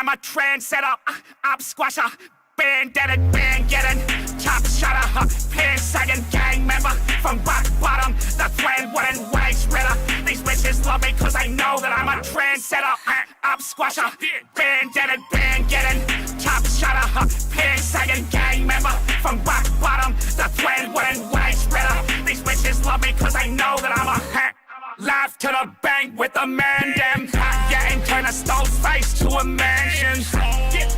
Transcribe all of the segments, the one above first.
I'm a trendsetter, op squasher, band-deaded, band-getting, top shutter, pan sagging gang member. From rock bottom, the friend wooden waist ritter. These bitches love me cause they know that I'm a trendsetter, op squasher, band-deaded, band-getting, top shutter, pan sagging gang member. From rock bottom, the friend wooden waist ritter. These bitches love me cause they know that I'm a live to the bank with a man, damn. Yeah, and turn a stone face to a mansion.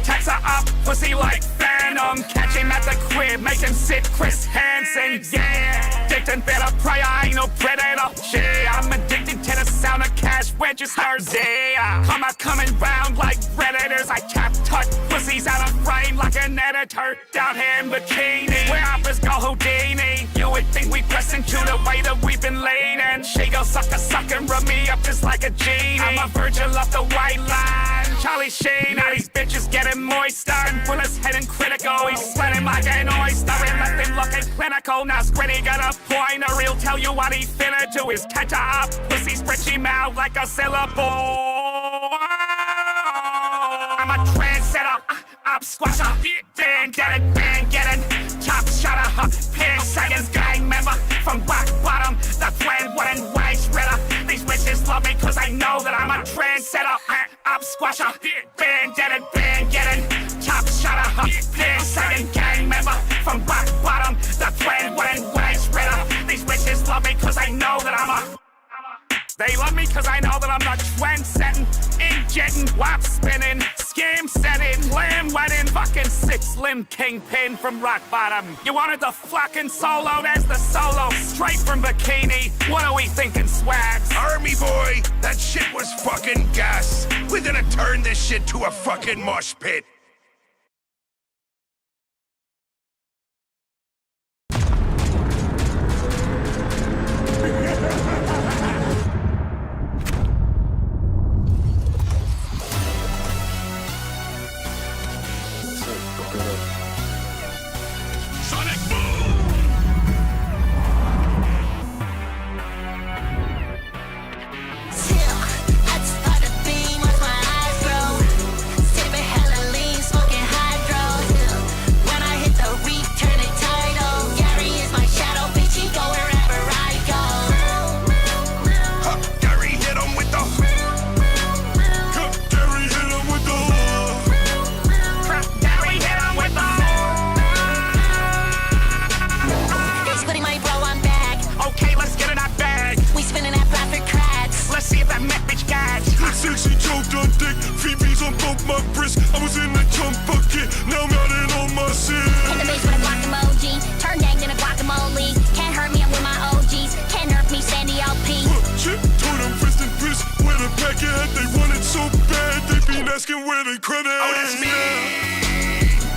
Text her up, pussy like Phantom. Catch him at the crib, make him sit Chris Hansen. Yeah, addicted, better pray I ain't no predator. Yeah, I'm addicted to the sound of cash registers. Yeah, coming round like predators. I cap touch pussies out of frame like an editor. Down here in bikini, where uppers go Houdini. You would think we press into the way that we've been leaning. She goes sucking, rub me up just like a genie. I'm a virgin off the white line, Charlie Sheen. Now these bitches getting moister and bullets heading critical. He's sweating like an oyster and left him looking clinical. Now Squiddy got a pointer, he'll tell you what he finna do is catch her up. Pussy stretchy mouth like a syllable. I'm a trendsetter, op squasher, band-deaded, band-getting, top shutter, pan sagging gang member. From rock bottom, the friend wooden waist ritter. These bitches love me cause they know that I'm a trendsetter, op squasher, band-deaded, band-getting, top shutter, pan sagging gang member. From rock bottom, the friend wooden waist ritter. These bitches love me cause they know that I'm a They love me cause I know that I'm not trend-setting, ink-jetting, wop spinning, scheme setting, lamb wedding, fucking six limb kingpin from rock bottom. You wanted the fucking solo, there's the solo, straight from bikini. What are we thinking, swags? Army boy, that shit was fucking gas. We're gonna turn this shit to a fucking mosh pit. Asking where the credit oh, that's me.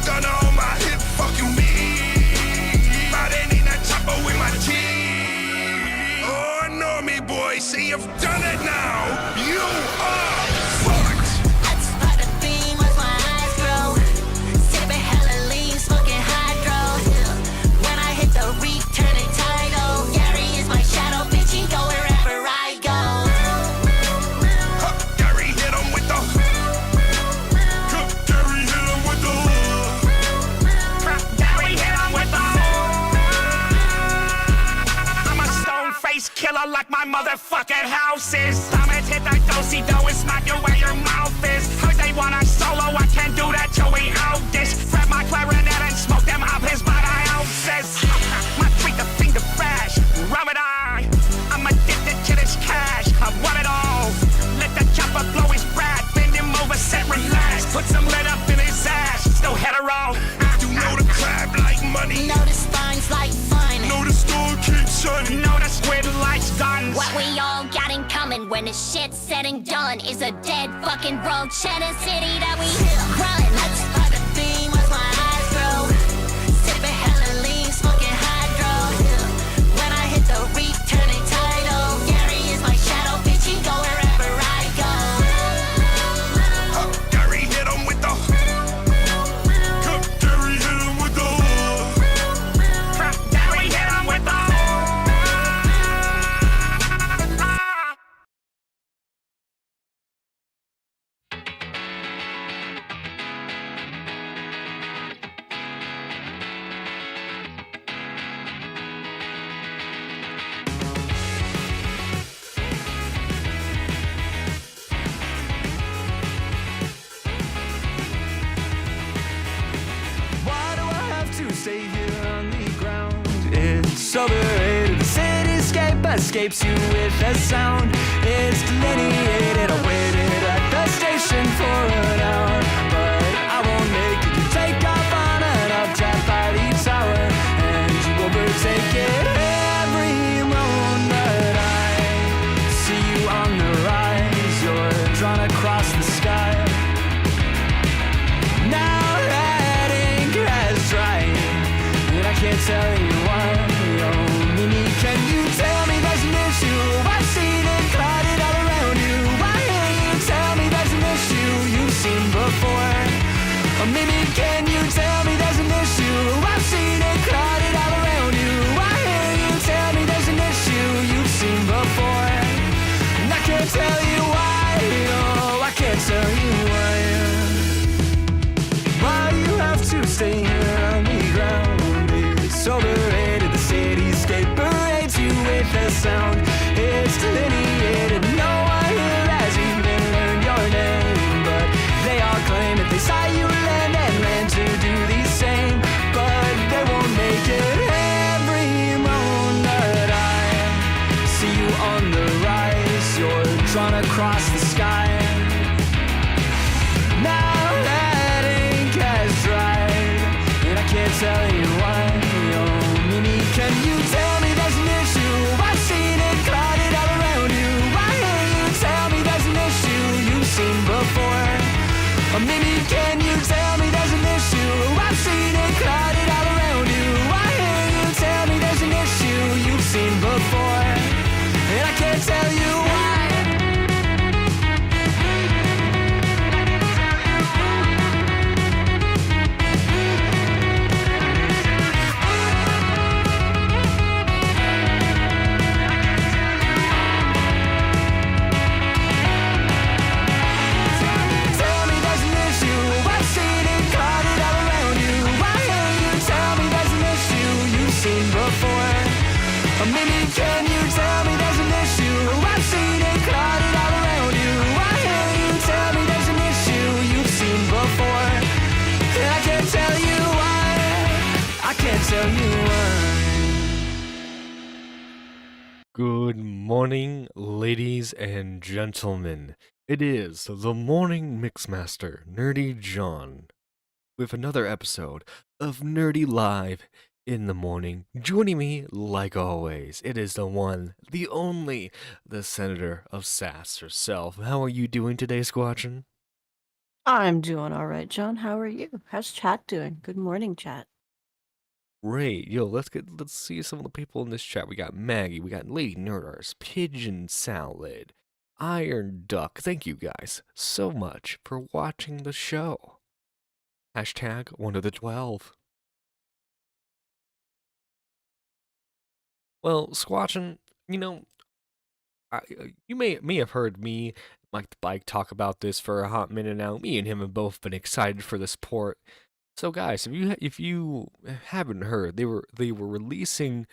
Done all my hip, fuck you me. Riding in that chopper with my team. Oh, know me, boy. See, you've done it now. You are fucked. That's part of beam, watch my eyes grow. Sipping hella lean, smoking hydro. When I hit the reef, turn it tidal. Gary is my shadow, bitch. He go wherever I go. Gary hit him with the. Killer like my motherfucking house is. Stomach hit that do-si-do and smack you where your mouth is. Heard they want a solo, I can't do that till we out this. Grab my clarinet and smoke them up his by the ounces. My tweet the finger bash, rub it on. I'm addicted to this cash, I want it all. Let the chopper blow his rat, bend him over, set relax. Put some lead up in his ass, still hetero. You know the crab like money. Know the spines like fun. Know the store keeps shining. Know the squid likes guns. What we all got in common when the shit's said and done is a dead fucking road cheddar city that we run. That's part of beam, watch my eyes grow. Sipping hella lean, smoking hydro. When I hit the reef, turn it tidal. Gary is my shadow, bitch. He go wherever I go. Gary hit him with the. Gary hit him with the. Gary hit him with the. overrated. The cityscape escapes you with a sound. It's delineated. I waited at the station for an hour, but I won't make it. You take off on an updraft by the tower, and you overtake it. Every moment I see you on the rise, you're drawn across the sky. Now that ink has dried, and I can't tell you why. Oh, Mimi, can you tell me there's an issue? I've seen it clouded all around you. Why can't you tell me there's an issue you've seen before? Oh, Mimi, can you tell me there's an issue? I've seen it clouded all around you. Why can't you tell me there's an issue you've seen before? And I can't tell you why. Oh, I can't tell you why. Why you have to stay here on the ground? It's overrated. The cityscape parades you with a sound. It's delineated. No one here has even learned your name, but they all claim that they saw you land and land to do the same, but they won't make it. Every moment I see you on the rise, you're drawn across the sky. Now that ink has dried, and I can't tell you why. Oh, Mimi, can you tell me there's an issue? I've seen it clouded all around you. Why can't you tell me there's an issue you've seen before? Oh, Mimi, can you tell me there's an issue? I've seen it clouded all around you. Why can't you tell me there's an issue you've seen before? And I can't tell you why. Tell me there's an issue. I've seen it clouded all around you. Why can't you tell me there's an issue you've seen before? Or maybe can you tell me there's an issue? I've seen it clouded all around you. Why can't you tell me there's an issue you've seen before? And I can't tell you why. I can't tell you why. Good morning, ladies and gentlemen. It is the morning mixmaster, Nerdy John, with another episode of Nerdy Live in the Morning. Joining me, like always, it is the one, the only, the Senator of Sass herself. How are you doing today, Squatchin? I'm doing all right, John. How are you? How's chat doing? Good morning, chat. Great. Yo, let's see some of the people in this chat. We got Maggie, we got Lady Nerdars, Pigeon Salad, Iron Duck. Thank you guys so much for watching the show. Hashtag one of the 12. Well, Squatchin, you know, you may have heard me, Mike the Bike, talk about this for a hot minute now. Me and him have both been excited for this port. So, guys, if you haven't heard, they were releasing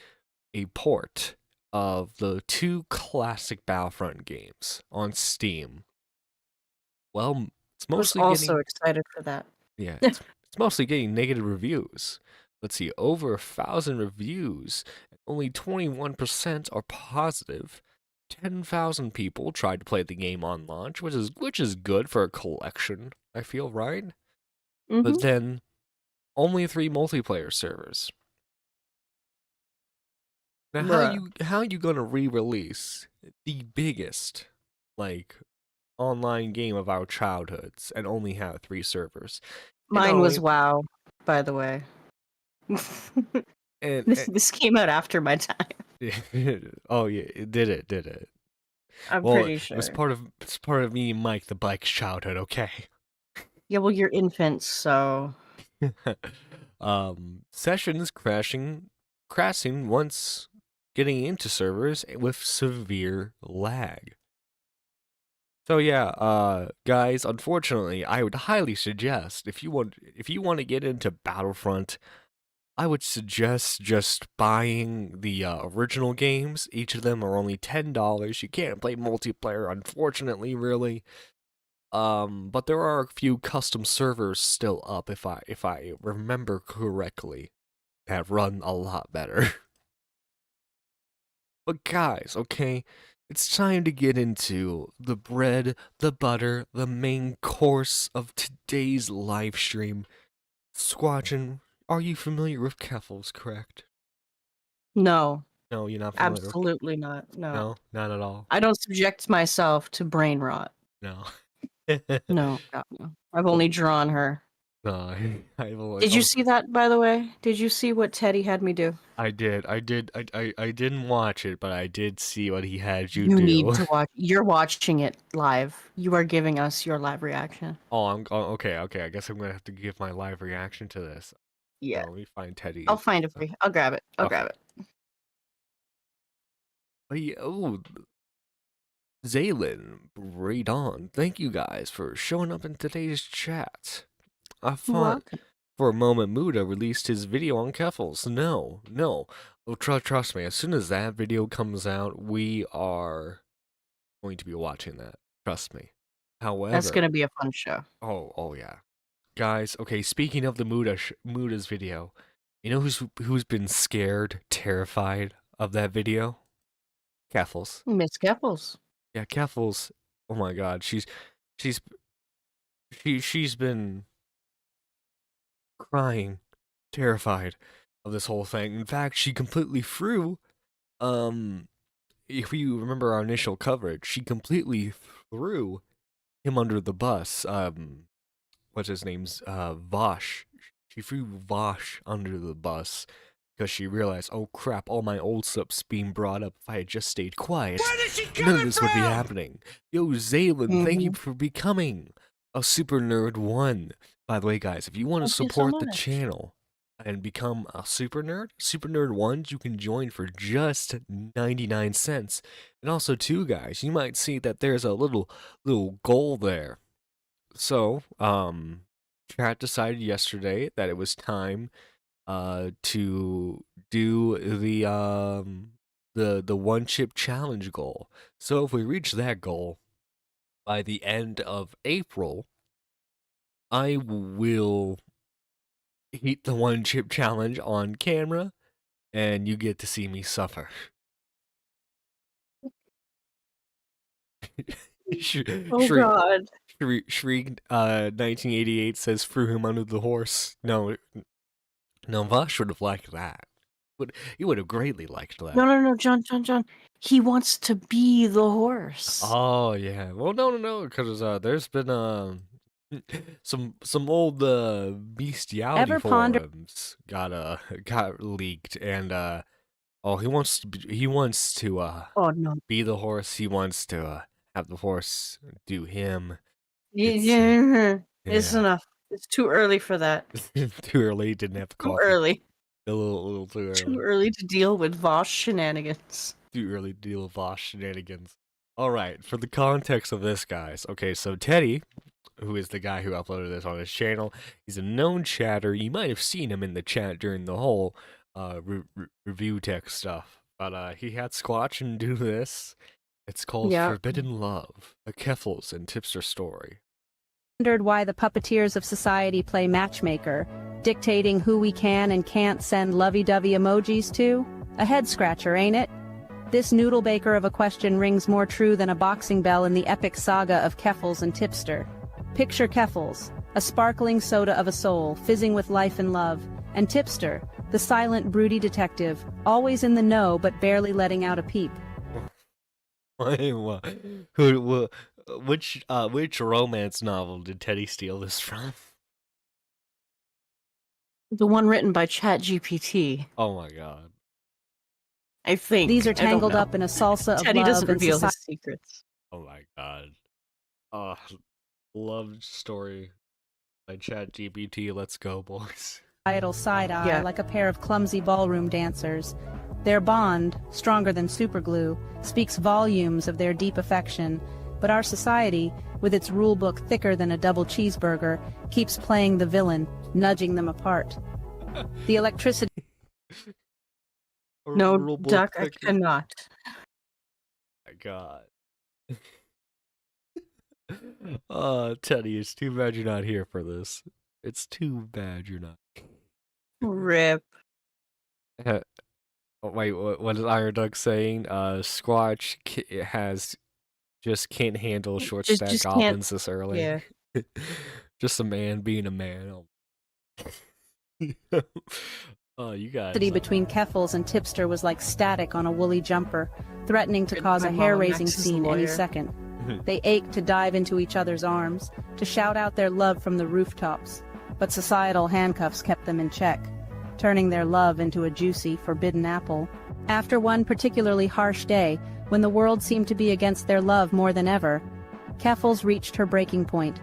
a port of the two classic Battlefront games on Steam. Well, it's I was mostly also getting excited for that. yeah, it's mostly getting negative reviews. Let's see, over 1,000 reviews, and only 21% are positive. 10,000 people tried to play the game on launch, which is good for a collection, I feel, right? Mm-hmm. But then only 3 multiplayer servers. Now, how you gonna re-release the biggest, like, online game of our childhoods and only have 3 servers? Mine was WoW, by the way. And This came out after my time. oh yeah, it did it. I'm Well, pretty sure. it's part of me and Mike the Bike's childhood, okay? Yeah, well, you're infants, so Sessions crashing once getting into servers with severe lag. So yeah, guys, unfortunately, I would highly suggest if you want to get into Battlefront, I would suggest just buying the original games. Each of them are only $10. You can't play multiplayer, unfortunately, really. But there are a few custom servers still up, if I remember correctly, that run a lot better. But guys, okay, it's time to get into the bread, the butter, the main course of today's live stream. Squatchin, are you familiar with Keffals, correct? No, No, you're not familiar with absolutely not. No. No, not at all. I don't subject myself to brain rot. No. No, God, no. I've only drawn her. No, I've only, Did you see that, by the way? Did you see what Teddy had me do? I did. I didn't watch it, but I did see what he had you You do. need to watch. You're watching it live. You are giving us your live reaction. Okay. I guess I'm gonna have to give my live reaction to this. Yeah. Let me find Teddy. I'll find it for you. I'll grab it. I'll grab it. But yeah, Zaylin, right on. Thank you guys for showing up in today's chat. I You're thought welcome. for a moment Muda released his video on Keffals. No. Oh, trust me, as soon as that video comes out, we are going to be watching that. Trust me. However, That's gonna be a fun show. Oh yeah. Guys, okay, speaking of the Muda's video, you know who's been scared, terrified of that video? Keffals. Miss Keffals. Yeah, Keffals. Oh my god, she's been crying, terrified of this whole thing. In fact, she completely threw if you remember our initial coverage, she completely threw him under the bus. What's his name's Vosh. She threw Vosh under the bus because she realized, oh crap, all my old stuff's being brought up. If I had just stayed quiet, none of this would be happening. Yo, Zaylin, thank you for becoming a Super Nerd 1. By the way, guys, if you want to Thank you so support the much. channel and become a Super Nerd 1, you can join for just 99 cents. And also, too, guys, you might see that there's a little goal there. So, chat decided yesterday that it was time to do the one chip challenge goal. So if we reach that goal by the end of April, I will eat the one chip challenge on camera and you get to see me suffer. Oh God. Shriek 1988 says threw him under the horse. No, Vosh would have liked that. He would have greatly liked that. No, John. He wants to be the horse. Oh yeah. Well, no, because there's been some old bestiality forums got leaked, and he wants to Oh no. be the horse. He wants to have the horse do him. It's enough. It's too early for that. Too early. Didn't have the Too coffee. early. A little too early. Too early to deal with Vosh shenanigans. Too early to deal with Vosh shenanigans. Alright, for the context of this, guys. Okay, so Teddy, who is the guy who uploaded this on his channel, he's a known chatter. You might have seen him in the chat during the whole review tech stuff. But he had Squatchin do this. It's called Forbidden Love, a Keffals and Tipster story. Wondered why the puppeteers of society play matchmaker, dictating who we can and can't send lovey-dovey emojis to? A head-scratcher, ain't it? This noodle baker of a question rings more true than a boxing bell in the epic saga of Keffals and Tipster. Picture Keffals, a sparkling soda of a soul, fizzing with life and love, and Tipster, the silent, broody detective, always in the know but barely letting out a peep. Which romance novel did Teddy steal this from? The one written by ChatGPT. Oh my god. I think. These are tangled up in a salsa of Teddy love doesn't and reveal society. his secrets. Oh my god. Love story by ChatGPT. Let's go, boys. Societal side-eye like a pair of clumsy ballroom dancers. Their bond, stronger than superglue, speaks volumes of their deep affection, but our society, with its rulebook thicker than a double cheeseburger, keeps playing the villain, nudging them apart. The electricity... No, Duck, I cannot. My god. Teddy, it's too bad you're not here for this. It's too bad you're not. Rip. Wait, what is Iron Duck saying? Squatch just can't handle short stack just can't. goblins this early. Yeah. Just a man being a man. Oh, you guys. City between Keffals and Tipster was like static on a woolly jumper, threatening to cause My a mom hair-raising next is a scene any lawyer. second. They ached to dive into each other's arms, to shout out their love from the rooftops, but societal handcuffs kept them in check, turning their love into a juicy, forbidden apple. After one particularly harsh day, when the world seemed to be against their love more than ever, Keffals reached her breaking point.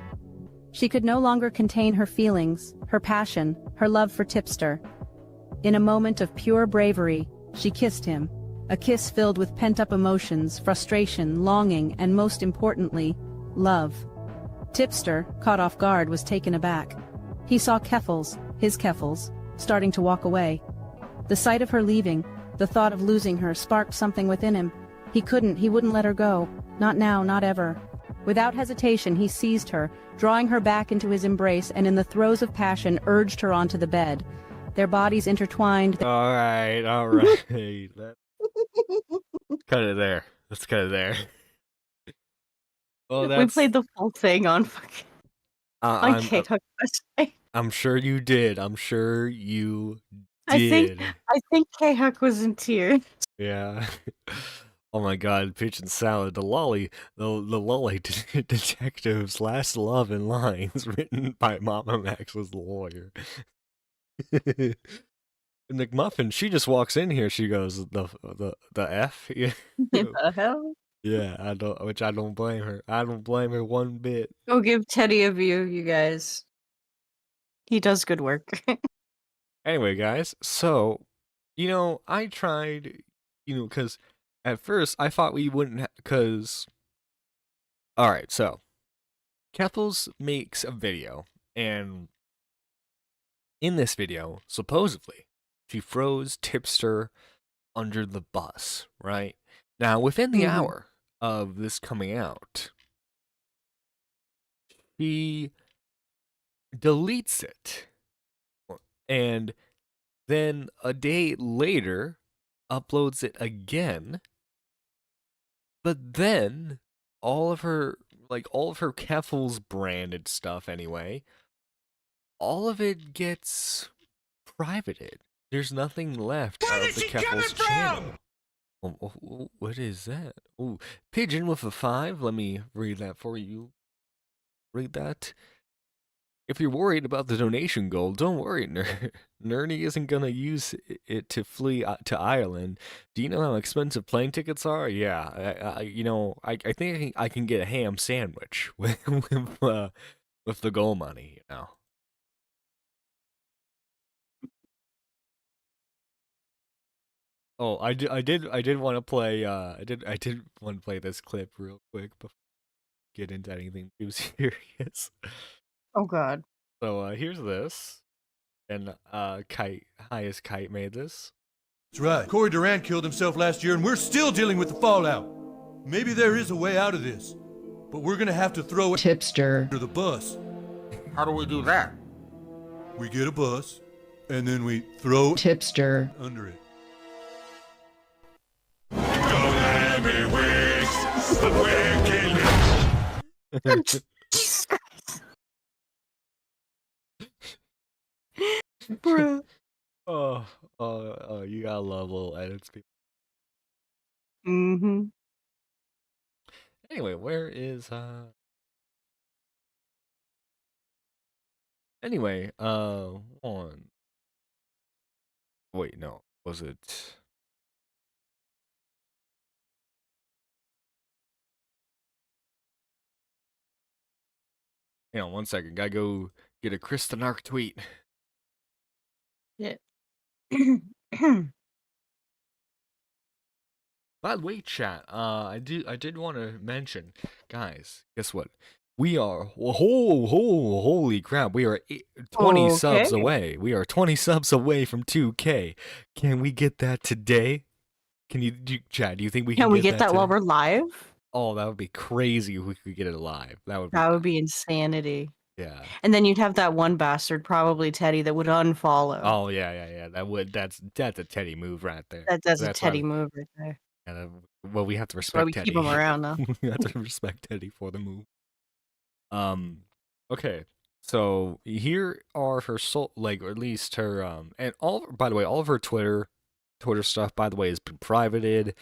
She could no longer contain her feelings, her passion, her love for Tipster. In a moment of pure bravery, she kissed him, a kiss filled with pent-up emotions, frustration, longing, and most importantly, love. Tipster, caught off guard, was taken aback. He saw Keffals, his Keffals, starting to walk away. The sight of her leaving, the thought of losing her, sparked something within him. He wouldn't let her go. Not now, not ever. Without hesitation, he seized her, drawing her back into his embrace, and in the throes of passion urged her onto the bed. Their bodies intertwined. All right. Cut it there. Let's cut it there. Well, We played the full thing on fucking on K-Talk website. I'm sure you did. I'm sure you I did. think K-Huck was in tears. Yeah. Oh my God, Pigeon Salad, the lolly detective's last love in lines, written by Mama Max's lawyer. McMuffin, she just walks in here. She goes, the F. Yeah. The hell? Yeah, I don't blame her. I don't blame her one bit. Go give Teddy a view, you guys. He does good work. Anyway, guys, so I tried, because at first I thought we wouldn't, because. All right, so Keffals makes a video, and in this video, supposedly, she throws Tipster under the bus, right? Now, within the hour of this coming out, she deletes it, and then a day later uploads it again, but then all of her Keffals branded stuff anyway, all of it gets privated. There's nothing left of the Keffals channel. What is that? Oh, Pigeon with a 5. Let me read that for you. Read that. If you're worried about the donation goal, don't worry. Nerdy isn't gonna use it to flee to Ireland. Do you know how expensive plane tickets are? Yeah, I think I can get a ham sandwich with the goal money. Oh, I did want to play. I did want to play this clip real quick before we get into anything too serious. Oh God. So here's this, and highest kite made this. That's right. Corey Durant killed himself last year, and we're still dealing with the fallout. Maybe there is a way out of this, but we're gonna have to throw Tipster under the bus. How do we do that? We get a bus, and then we throw Tipster under it. Jesus Christ. Bruh. Oh, you gotta love little edits, people. Mm-hmm. Anyway, where is Anyway, one. Wait, no, was it? Hang on 1 second. Gotta go get a Kristen Arc tweet. Yeah. By the way, chat, I did want to mention, guys, guess what? We are holy crap! We are 20 subs away. We are 20 subs away from 2K. Can we get that today? Can you, chat? Do you think we Can we get that today? while we're live? Oh, that would be crazy if we could get it live. That would be insanity. Yeah. And then you'd have that one bastard, probably Teddy, that would unfollow. Oh yeah. That's a Teddy move right there. That's a That's why Teddy move right there. well, we have to That's why respect we Teddy. keep him around, though. We have to respect Teddy for the move. Okay. So here are her or at least her and all. By the way, all of her Twitter stuff, by the way, has been privated.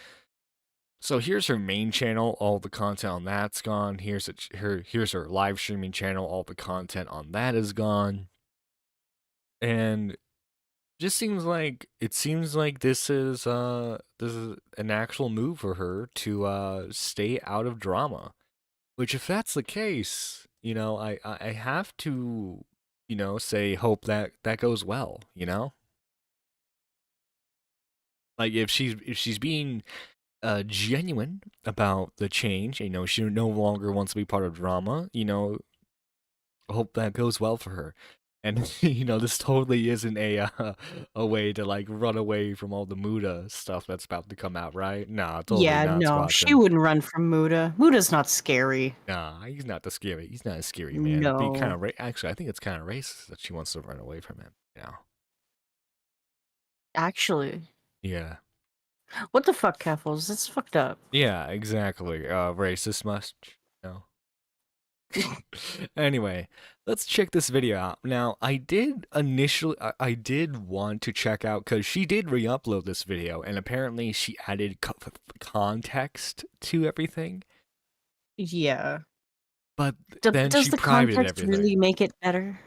So here's her main channel. All the content on that's gone. Here's her live streaming channel. All the content on that is gone. And just seems like this is an actual move for her to stay out of drama. Which, if that's the case, I have to, say hope that goes well. Like if she's being genuine about the change, she no longer wants to be part of drama. Hope that goes well for her. And this totally isn't a way to like run away from all the Muda stuff that's about to come out, right? Nah, totally Yeah, not. no, she Squatching. wouldn't run from Muda. Muda's not scary. Nah, he's not the scary. He's not a scary man. It'd be kind No. of actually, I think it's kind of racist that she wants to run away from him. Actually. Yeah. What the fuck, Keffals? That's fucked up. Yeah, exactly. Racist much. Anyway, let's check this video out. Now, I did want to check out because she did re-upload this video, and apparently she added context to everything. Yeah. But then does she the privated context everything. really make it better?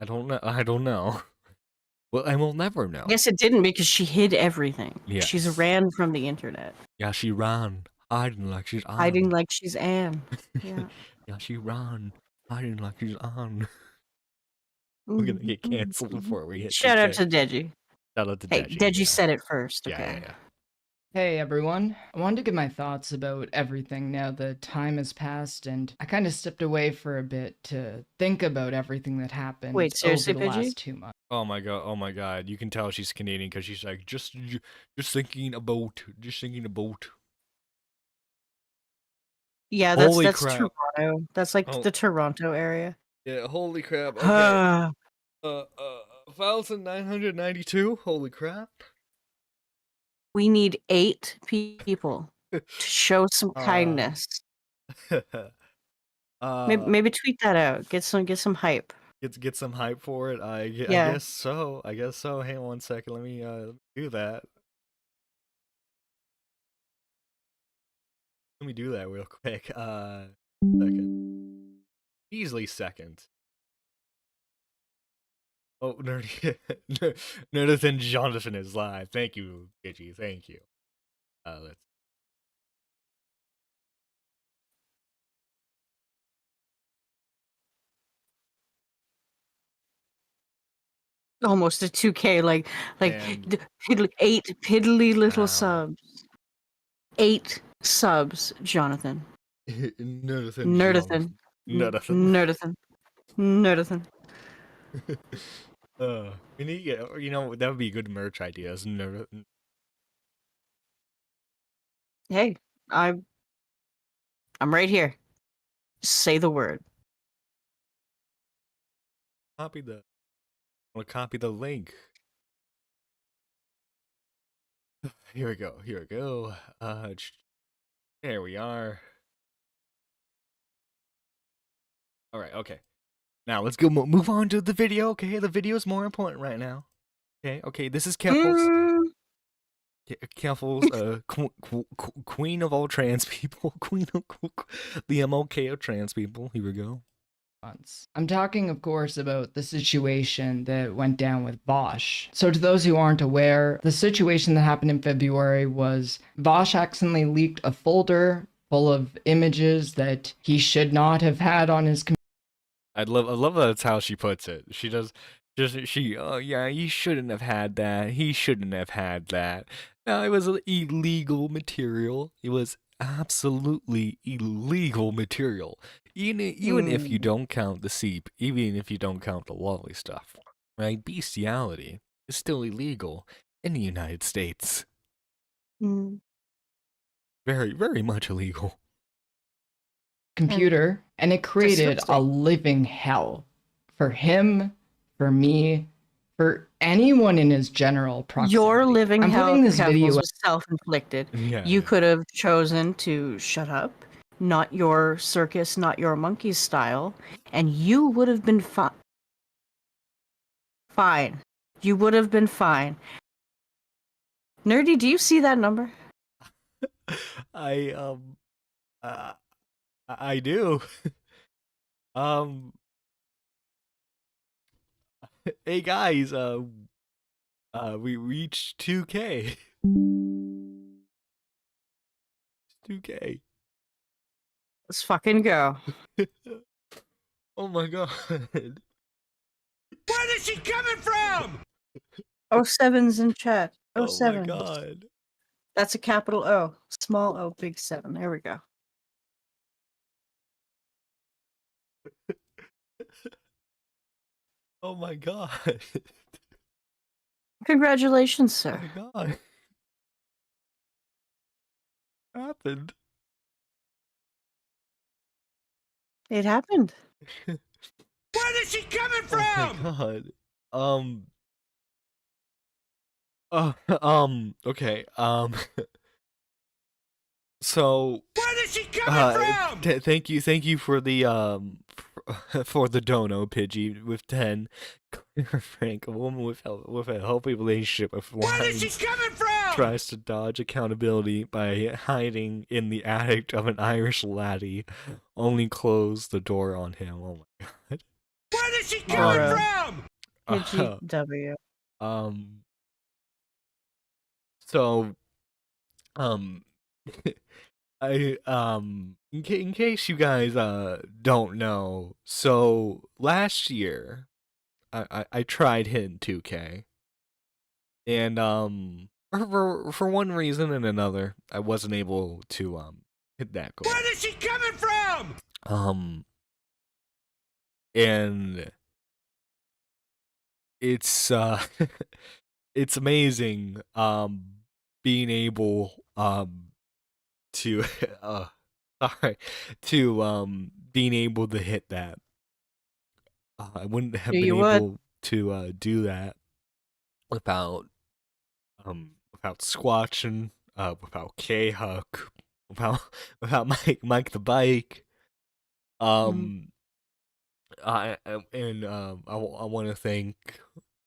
I don't know. Well, and we'll never know. Yes, it didn't because she hid everything. Yes. She's ran from the internet. Yeah, she ran, hiding like she's on. Hiding like she's Anne. Yeah. Yeah, she ran, hiding like she's on. We're gonna get canceled before we hit. Shout out to Deji. Shout out to Hey, Deji. Deji said it first. Yeah, Okay. yeah. Hey everyone, I wanted to give my thoughts about everything now that time has passed, and I kind of stepped away for a bit to think about everything that happened Wait, seriously, over the Pidgey? last 2 months. Oh my god, you can tell she's Canadian because she's like, just thinking about. Yeah, that's Holy crap. Toronto. That's like Oh. the Toronto area. Yeah, holy crap. Okay. 1,992? Holy crap. We need 8 people to show some kindness. Maybe tweet that out. Get some hype. Get some hype for it. I Yeah. guess so. Hang on one second. Let me do that. Let me do that real quick. Second. Easily second. Oh, Nerdiest Jonathan is live. Thank you, Gigi. Thank you. Let's. Almost a 2K, like And- 8 piddly little Wow. subs. 8 subs, Jonathan. Nerdiest. Nerdithan. We need that would be good merch ideas. Hey, I'm right here. Say the word. Copy the. I'll copy the link. Here we go. There we are. All right. Okay. Now let's go move on to the video. Okay, the video is more important right now. Okay. This is Keffals. Keffals, queen of all trans people, queen of the MLK of trans people. Here we go. I'm talking, of course, about the situation that went down with Bosch. So to those who aren't aware, the situation that happened in February was Bosch accidentally leaked a folder full of images that he should not have had on his computer. I love that's how she puts it. She does. Oh yeah, he shouldn't have had that. He shouldn't have had that. No, it was illegal material. It was absolutely illegal material. Even if you don't count the seep, even if you don't count the lolly stuff, right? Bestiality is still illegal in the United States. Very, very much illegal. computer, and it created a living hell for him, for me, for anyone in his general proximity. Your living I'm hell, putting this video was self-inflicted. Yeah. You could have chosen to shut up, not your circus, not your monkey style, and you would have been fine. You would have been fine. Nerdy, do you see that number? I do. Hey guys, we reached 2K. 2K. Let's fucking go. Oh my god. Where is she coming from? 07's in chat. Oh 07. my god. That's a capital O. Small O, big 7. There we go. Oh my god. Congratulations, Oh sir. my god. What happened? It happened. Where is she coming Oh from? my god. Okay. So, Where is she coming from? thank you for the for the dono, Pidgey, with 10. Claire Frank, a woman with a healthy relationship with Where is she lines, coming from? tries to dodge accountability by hiding in the attic of an Irish laddie. Only close the door on him. Oh my god. Where is she coming from? Pidgey W. So, I in case you guys don't know, so last year I tried hitting 2K, and for one reason and another I wasn't able to hit that goal. Where is she coming from? And it's it's amazing being able to sorry, to being able to hit that. I wouldn't have been able to do that without Squatching, without K-Huck, without Mike the Bike. I want to thank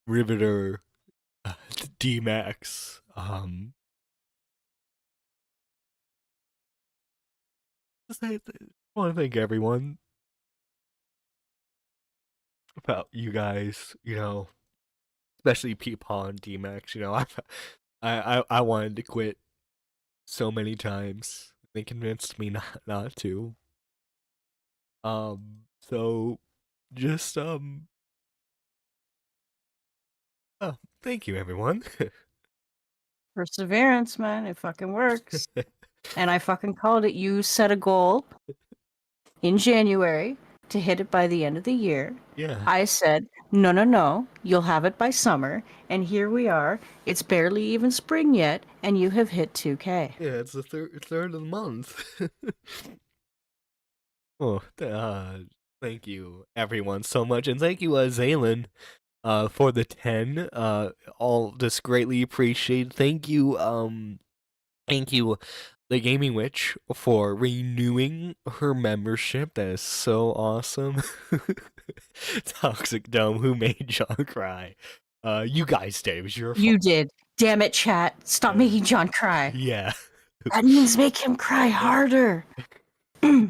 Riveter, D-Max, I want to thank everyone about you guys, especially Peepaw and D-Max. I wanted to quit so many times. They convinced me not to. So just oh, thank you everyone. Perseverance, man. It fucking works. And I fucking called it. You set a goal in January to hit it by the end of the year. Yeah. I said, no, you'll have it by summer. And here we are. It's barely even spring yet, and you have hit 2K. Yeah, it's the third of the month. Oh, thank you everyone so much, and thank you Zaylin for the 10. All this greatly appreciated. Thank you the Gaming Witch for renewing her membership. That is so awesome. Toxic Dome, who made John cry? You guys did. It was your fault. You did. Damn it, chat. Stop making John cry. Yeah. That means make him cry harder. Hey,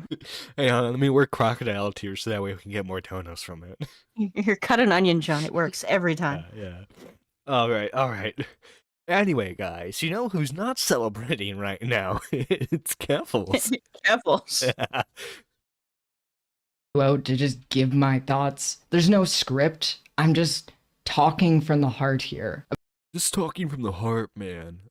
let me work crocodile tears so that way we can get more tonos from it. Here, cut an onion, John. It works every time. Yeah. All right. Anyway, guys, you know who's not celebrating right now? It's Keffals. Keffals. Out to just give my thoughts. There's no script. I'm just talking from the heart here. Just talking from the heart, man.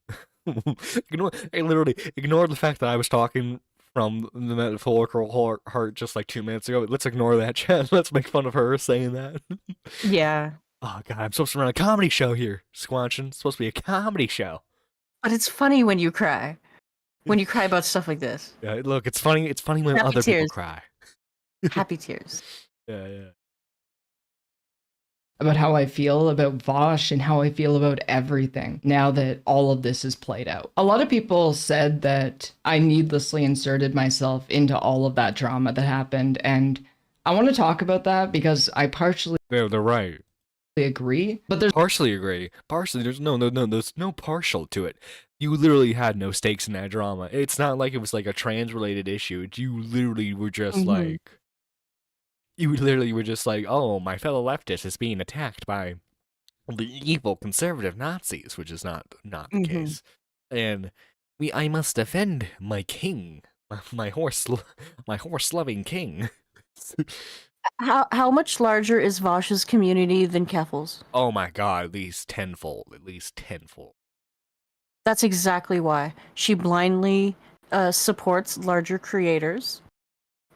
Literally, ignore the fact that I was talking from the metaphorical heart just like 2 minutes ago. Let's ignore that, chat. Let's make fun of her saying that. Yeah. Oh, God, I'm supposed to run a comedy show here, Squatching. It's supposed to be a comedy show. But it's funny when you cry. when you cry about stuff like this. Yeah, look, it's funny. It's funny when Happy other people tears. cry. Happy tears. Yeah. About how I feel about Vosh and how I feel about everything now that all of this is played out. A lot of people said that I needlessly inserted myself into all of that drama that happened, and I want to talk about that because I partially They're right. agree, but there's Partially agree. Partially, there's no partial to it. You literally had no stakes in that drama. It's not like it was like a trans-related issue. You literally were just like, oh, my fellow leftist is being attacked by the evil conservative Nazis, which is not the case. And I must defend my king, my horse-loving king. How much larger is Vosh's community than Keffals? Oh my god, at least tenfold. That's exactly why she blindly supports larger creators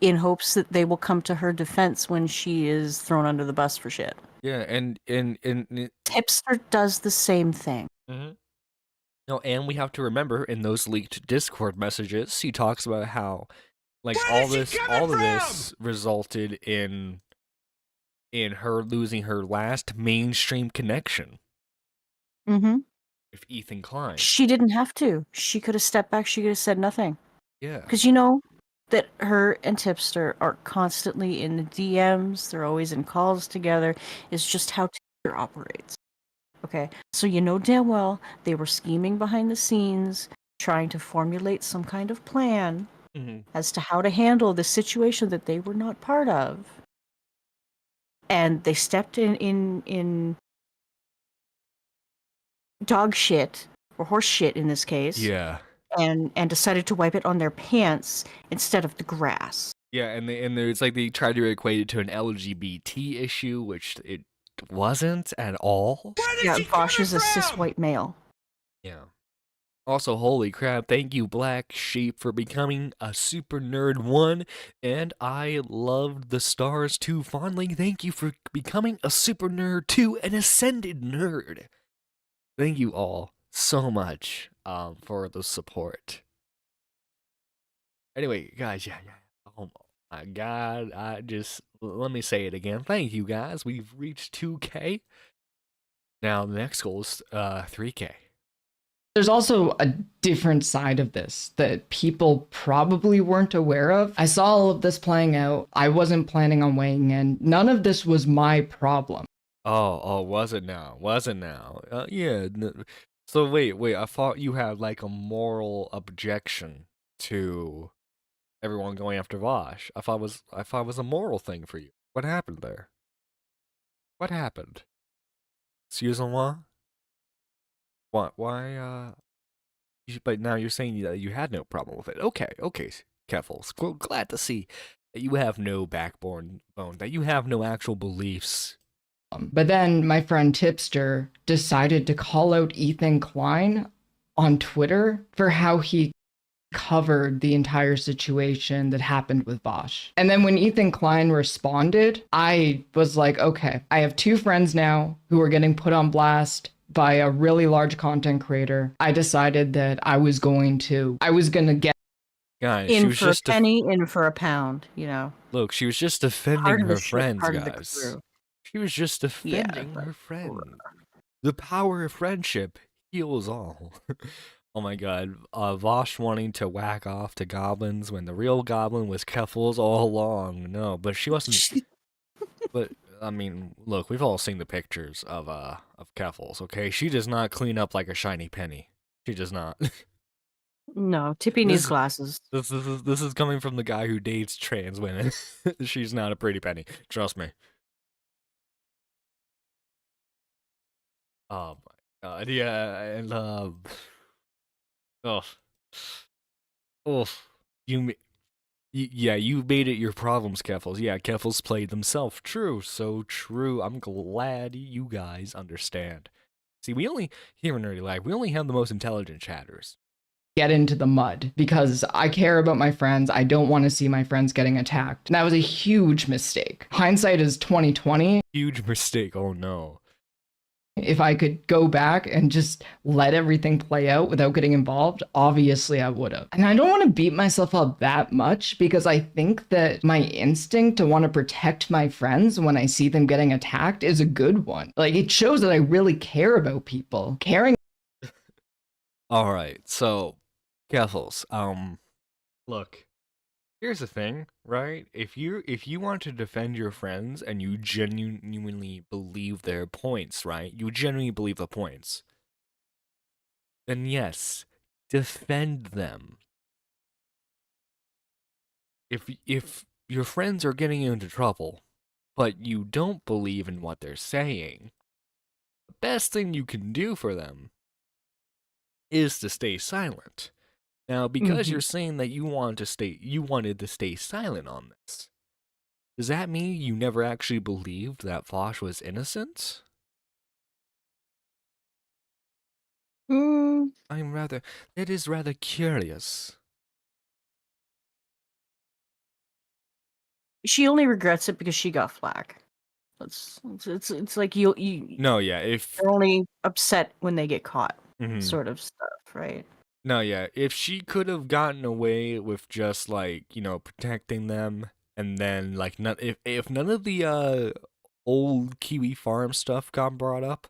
in hopes that they will come to her defense when she is thrown under the bus for shit. Yeah, and Tipster does the same thing. No, and we have to remember in those leaked Discord messages, he talks about how like all of this resulted in her losing her last mainstream connection with Ethan Klein. She didn't have to. She could have stepped back. She could have said nothing. Yeah. Because you know that her and Tipster are constantly in the DMs. They're always in calls together. It's just how Tipster operates. Okay? So you know damn well they were scheming behind the scenes, trying to formulate some kind of plan as to how to handle the situation that they were not part of. And they stepped in dog shit, or horse shit in this case. Yeah. And decided to wipe it on their pants instead of the grass. Yeah, and it's like they tried to equate it to an LGBT issue, which it wasn't at all. Yeah, Vosh is a cis white male. Yeah. Also, holy crap, thank you, Black Sheep, for becoming a Super Nerd 1, and I loved the stars too fondly. Thank you for becoming a Super Nerd 2, an Ascended Nerd. Thank you all so much for the support. Anyway, guys, yeah. Oh my god, let me say it again. Thank you, guys. We've reached 2K. Now, the next goal is 3K. There's also a different side of this that people probably weren't aware of. I saw all of this playing out. I wasn't planning on weighing in. None of this was my problem. Oh, was it now? Yeah. So wait, I thought you had like a moral objection to everyone going after Vosh. I thought it was a moral thing for you. What happened there? What happened? Excusez-moi? What? Why, but now you're saying that you had no problem with it. Okay, Keffals. Glad to see that you have no backbone, that you have no actual beliefs. But then my friend Tipster decided to call out Ethan Klein on Twitter for how he covered the entire situation that happened with Vosh. And then when Ethan Klein responded, I was like, okay, I have two friends now who are getting put on blast by a really large content creator. I decided that I was gonna get Guys, in for a penny, in for a pound, you know. Look, she was just defending her friends, guys. She was just defending her friend. The power of friendship heals all. Oh my god, Vosh wanting to whack off to goblins when the real goblin was Keffals all along. No, but she wasn't. But I mean, look, we've all seen the pictures of Keffals. Okay, she does not clean up like a shiny penny. She does not. No, Tippy needs glasses. This is coming from the guy who dates trans women. She's not a pretty penny. Trust me. Oh my god, yeah, and you made it your problems, Keffals. Yeah, Keffals played themselves. True, so true. I'm glad you guys understand. See, here in Nerdy Lag, we only have the most intelligent chatters. Get into the mud because I care about my friends. I don't want to see my friends getting attacked. And that was a huge mistake. Hindsight is 2020. Huge mistake. Oh no. If I could go back and just let everything play out without getting involved, obviously I would have. And I don't want to beat myself up that much because I think that my instinct to want to protect my friends when I see them getting attacked is a good one. Like, it shows that I really care about people. Caring. All right, so Keffals, look. Here's the thing, right? If you want to defend your friends and you genuinely believe their points, right? You genuinely believe the points. Then yes, defend them. If your friends are getting into trouble, but you don't believe in what they're saying, the best thing you can do for them is to stay silent. Now, because you're saying that you wanted to stay silent on this, does that mean you never actually believed that Vosh was innocent? It is rather curious. She only regrets it because she got flack. It's like you. No, yeah, if They're only upset when they get caught, Mhm. sort of stuff, right? No, yeah, if she could have gotten away with just like, protecting them, and then like if none of the old Kiwi farm stuff got brought up,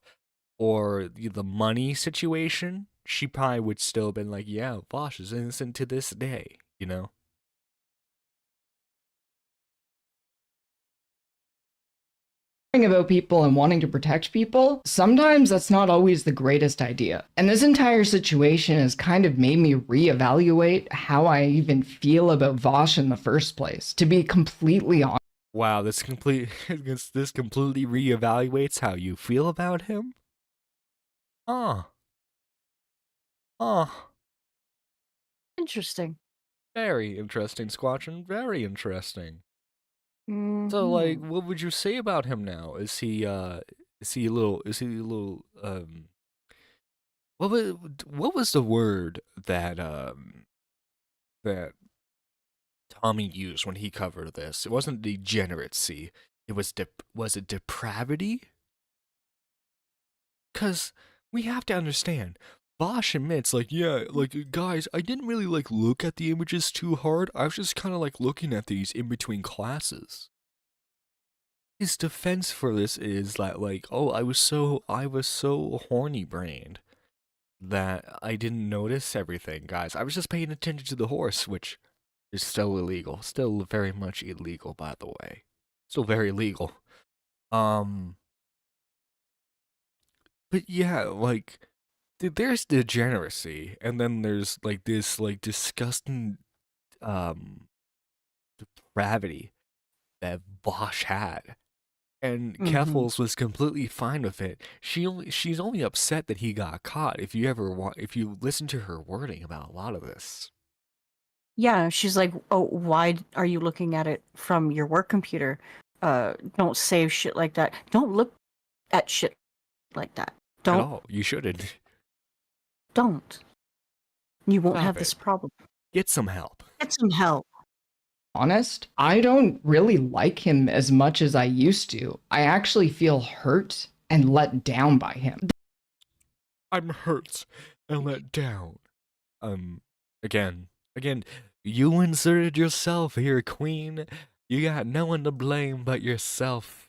or the money situation, she probably would still have been like, yeah, Vosh is innocent to this day, you know? About people and wanting to protect people, sometimes that's not always the greatest idea. And this entire situation has kind of made me reevaluate how I even feel about Vosh in the first place, to be completely honest. Wow, this completely reevaluates how you feel about him? Huh. Interesting. Very interesting, Squatchin. Very interesting. So, like, what would you say about him now? Is he a little, what was the word that, that Tommy used when he covered this? It wasn't degeneracy. It was, was it depravity? Because we have to understand, Vosh admits, like, yeah, like, guys, I didn't really, like, look at the images too hard. I was just kind of, like, looking at these in between classes. His defense for this is that, like, oh, I was so horny brained that I didn't notice everything, guys. I was just paying attention to the horse, which is still illegal. Still very much illegal, by the way. Still very illegal. But yeah, like, there's degeneracy, and then there's, like, this, like, disgusting, depravity that Bosch had. And Keffals was completely fine with it. She's only upset that he got caught. If you listen to her wording about a lot of this. Yeah, she's like, oh, why are you looking at it from your work computer? Don't save shit like that. Don't look at shit like that. Don't. At all. You shouldn't. Don't. You won't Stop have it. this problem. Get some help. Get some help. Honest, I don't really like him as much as I used to. I actually feel hurt and let down by him. I'm hurt and let down. Again, you inserted yourself here, Queen. You got no one to blame but yourself.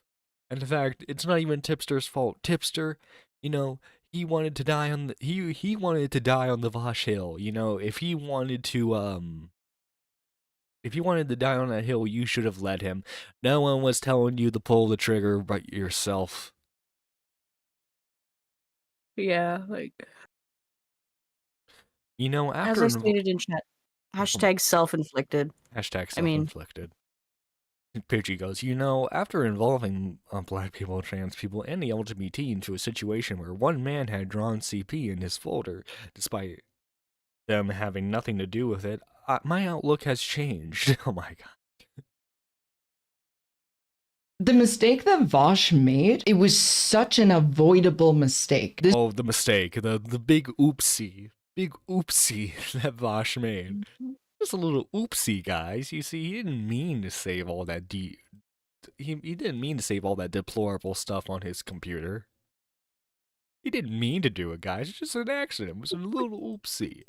And in fact, it's not even Tipster's fault. Tipster, he wanted to die on the he wanted to die on the Vosh Hill. If he wanted to die on that hill, you should have let him. No one was telling you to pull the trigger but yourself. Yeah, like. After As I stated in chat, hashtag self-inflicted. Hashtag self-inflicted. Pidgey goes, after involving black people, trans people, and the LGBT into a situation where one man had drawn CP in his folder, despite them having nothing to do with it, my outlook has changed. Oh my god. The mistake that Vosh made, it was such an avoidable mistake. The mistake. The big oopsie. Big oopsie that Vosh made. Just a little oopsie, guys. You see, he didn't mean to save all that he didn't mean to save all that deplorable stuff on his computer. He didn't mean to do it, guys. It's just an accident. It was a little oopsie.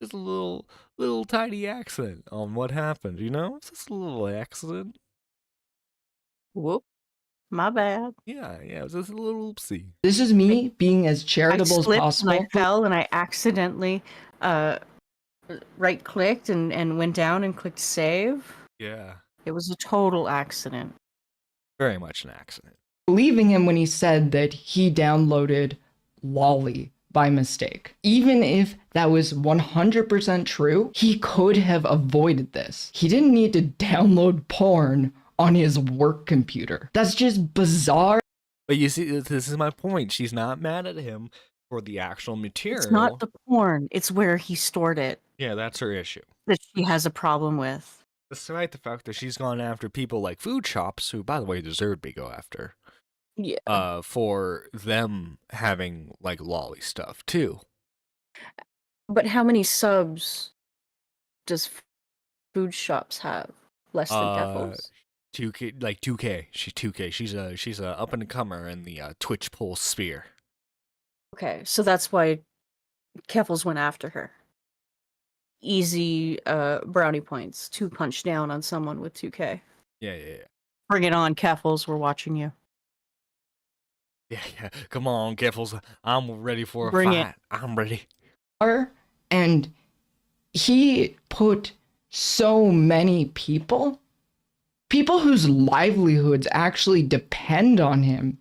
Just a little tiny accident on what happened, you know? It's just a little accident. Whoop. My bad. Yeah, it was just a little oopsie. This is me being as I charitable as slipped and possible. I fell and I accidentally right clicked and went down and clicked save. Yeah. It was a total accident. Very much an accident. Believing him when he said that he downloaded Lolly by mistake. Even if that was 100% true, he could have avoided this. He didn't need to download porn on his work computer. That's just bizarre. But you see, this is my point. She's not mad at him for the actual material. It's not the porn, it's where he stored it Yeah, that's her issue. that she has a problem with. Despite the fact that she's gone after people like food shops, who, by the way, deserve to be go after. Yeah. For them having like lolly stuff too. But how many subs does food shops have? Less than Keffals? 2K, like 2K. She's 2K. She's a up and comer in the Twitch pole sphere. Okay, so that's why Keffals went after her. Easy brownie points to punch down on someone with 2K. Yeah. Bring it on, Keffals. We're watching you. Yeah. Come on, Keffals. I'm ready for a Bring fight. it. I'm ready. And he put so many people whose livelihoods actually depend on him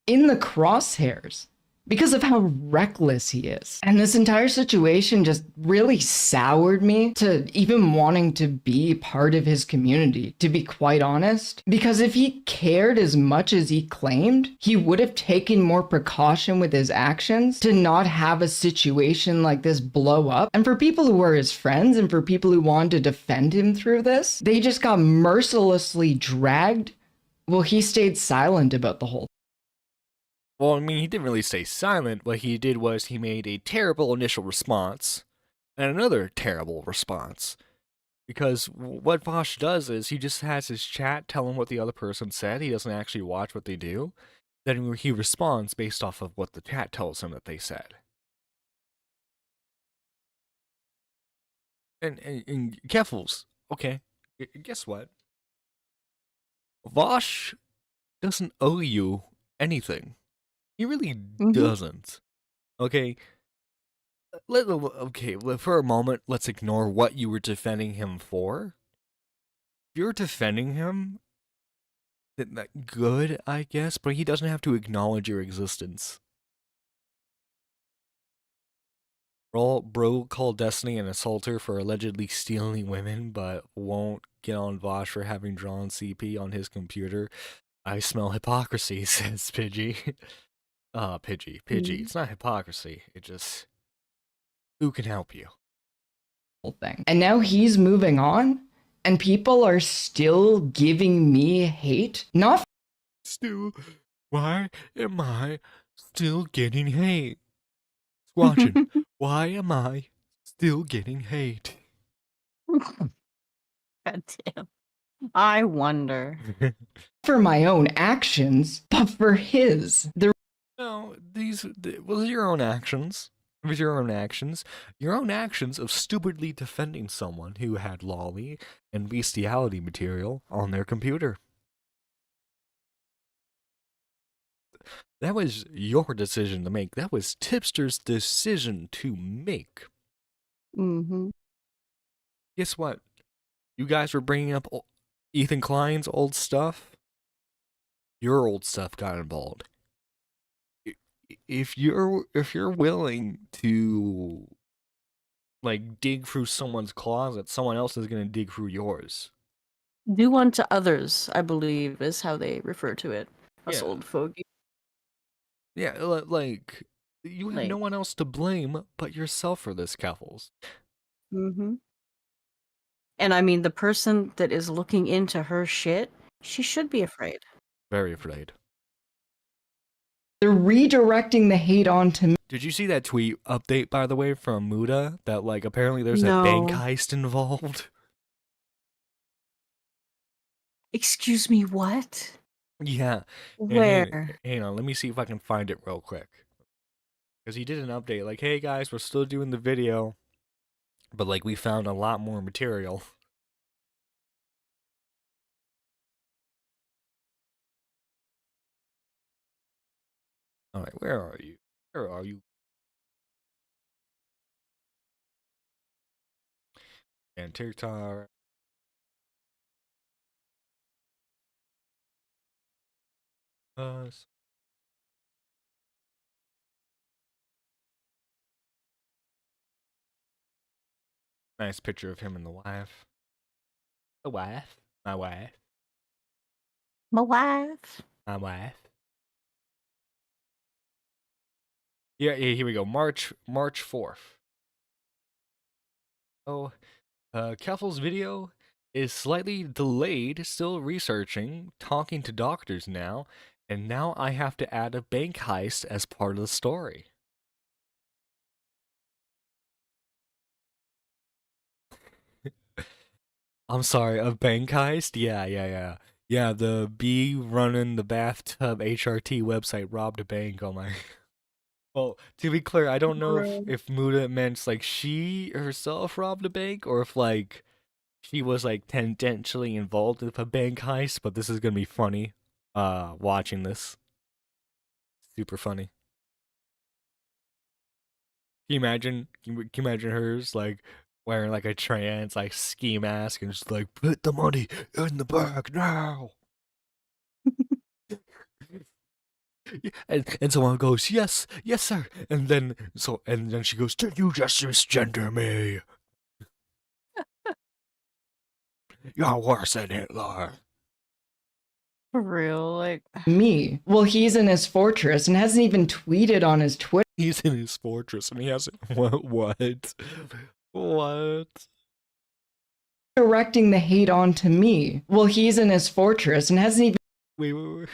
in the crosshairs because of how reckless he is. And this entire situation just really soured me to even wanting to be part of his community, to be quite honest. Because if he cared as much as he claimed, he would have taken more precaution with his actions to not have a situation like this blow up. And for people who were his friends and for people who wanted to defend him through this, they just got mercilessly dragged. Well, he stayed silent about the whole. Well, I mean, he didn't really stay silent. What he did was he made a terrible initial response and another terrible response. Because what Vosh does is he just has his chat tell him what the other person said. He doesn't actually watch what they do. Then he responds based off of what the chat tells him that they said. And Keffals, okay, guess what? Vosh doesn't owe you anything. He really doesn't. Okay. For a moment, let's ignore what you were defending him for. If you're defending him, then that good, I guess, but he doesn't have to acknowledge your existence. Bro called Destiny an assaulter for allegedly stealing women, but won't get on Vosh for having drawn CP on his computer. I smell hypocrisy, says Pidgey. Pidgey. It's not hypocrisy. It just... Who can help you? Thing. And now he's moving on, and people are still giving me hate. Not Still, why am I still getting hate? Squatching, why am I still getting hate? God damn. I wonder. for my own actions, but for his. No, was your own actions. It was your own actions. Your own actions of stupidly defending someone who had lolly and bestiality material on their computer. That was your decision to make. That was Tipster's decision to make. Mm-hmm. Guess what? You guys were bringing up Ethan Klein's old stuff. Your old stuff got involved. If you're willing to like dig through someone's closet, someone else is gonna dig through yours. Do unto others, I believe, is how they refer to it. Us Yeah. old fogey. Yeah, like you have no one else to blame but yourself for this, Keffals. Mm-hmm. And I mean, the person that is looking into her shit, she should be afraid. Very afraid. They're redirecting the hate onto me. Did you see that tweet update, by the way, from Muda? That, like, apparently there's No. a bank heist involved? Excuse me, what? Yeah. Where? Hang on, let me see if I can find it real quick. because he did an update like, hey guys, we're still doing the video, but like we found a lot more material. All right, where are you? Where are you? And TikTok. Nice picture of him and the wife. The wife? My wife. My wife. My wife. Yeah, here we go. March 4th. Oh, Keffals' video is slightly delayed, still researching, talking to doctors now, and now I have to add a bank heist as part of the story. I'm sorry, a bank heist? Yeah. Yeah, the bee running the bathtub HRT website robbed a bank. Oh my. Well, to be clear, I don't know if Muda meant like she herself robbed a bank or if like she was like tangentially involved with a bank heist, but this is gonna be funny. Watching this. Super funny. Can you imagine hers like wearing like a trans like ski mask and just like put the money in the bag now? And someone goes, yes, sir. And then she goes, did you just misgender me? You're worse than Hitler. For real, like Me. Well, he's in his fortress and hasn't even tweeted on his Twitter. He's in his fortress and he hasn't. What? What? Directing the hate onto me. Well, he's in his fortress and hasn't even. Wait.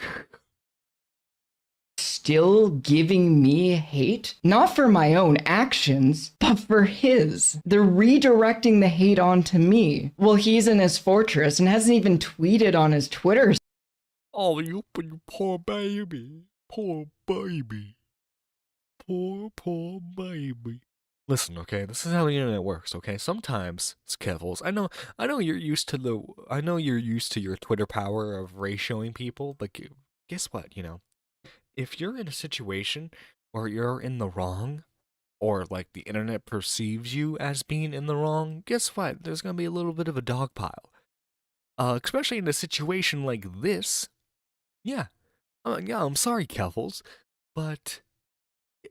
Still giving me hate? Not for my own actions, but for his. They're redirecting the hate onto me. Well, he's in his fortress and hasn't even tweeted on his Twitter. Oh, you poor baby. Poor baby. Poor baby. Listen, okay, this is how the internet works, okay? Sometimes, Keffals, I know you're used to your Twitter power of ratioing people, but guess what, if you're in a situation where you're in the wrong, or like the internet perceives you as being in the wrong, guess what? There's gonna be a little bit of a dog pile. Especially in a situation like this. Yeah. I'm sorry, Keffals, but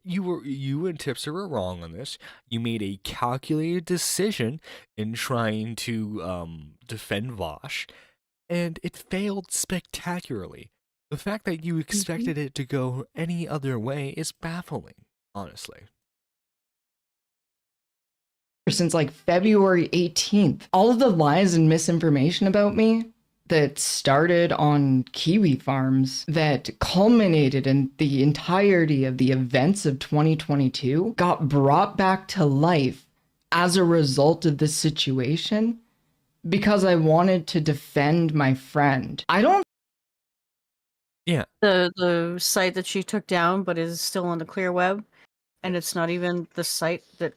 you and Tipster were wrong on this. You made a calculated decision in trying to defend Vosh, and it failed spectacularly. The fact that you expected it to go any other way is baffling, honestly. Since like February 18th. All of the lies and misinformation about me that started on kiwi farms that culminated in the entirety of the events of 2022 got brought back to life as a result of this situation because I wanted to defend my friend. I don't. Yeah. the site that she took down but is still on the clear web, and it's not even the site that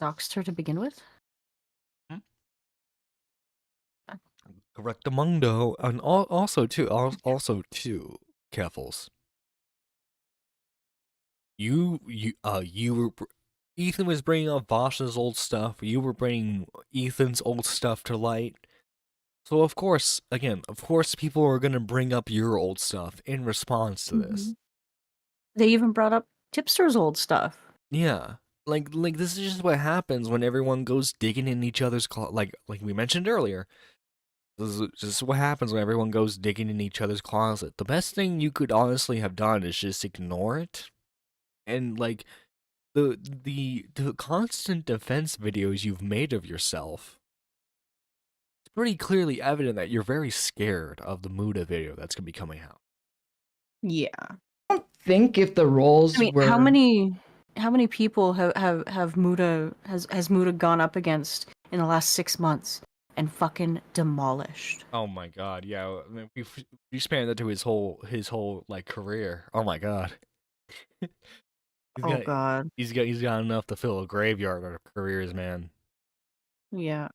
doxed her to begin with. Correctamundo, and also too, Keffals. You were, Ethan was bringing up Vosh's old stuff. You were bringing Ethan's old stuff to light. So of course, people are gonna bring up your old stuff in response to this. They even brought up Tipster's old stuff. Yeah, like this is just what happens when everyone goes digging in each other's like we mentioned earlier. This is what happens when everyone goes digging in each other's closet. The best thing you could honestly have done is just ignore it, and like the constant defense videos you've made of yourself. It's pretty clearly evident that you're very scared of the Muda video that's gonna be coming out. Yeah. I don't think if the roles were. How many people have Muda has Muda gone up against in the last 6 months and fucking demolished? Oh my god, yeah. I mean, we spanned that to his whole like career. Oh my god. Oh God. He's got enough to fill a graveyard of careers, man. Yeah.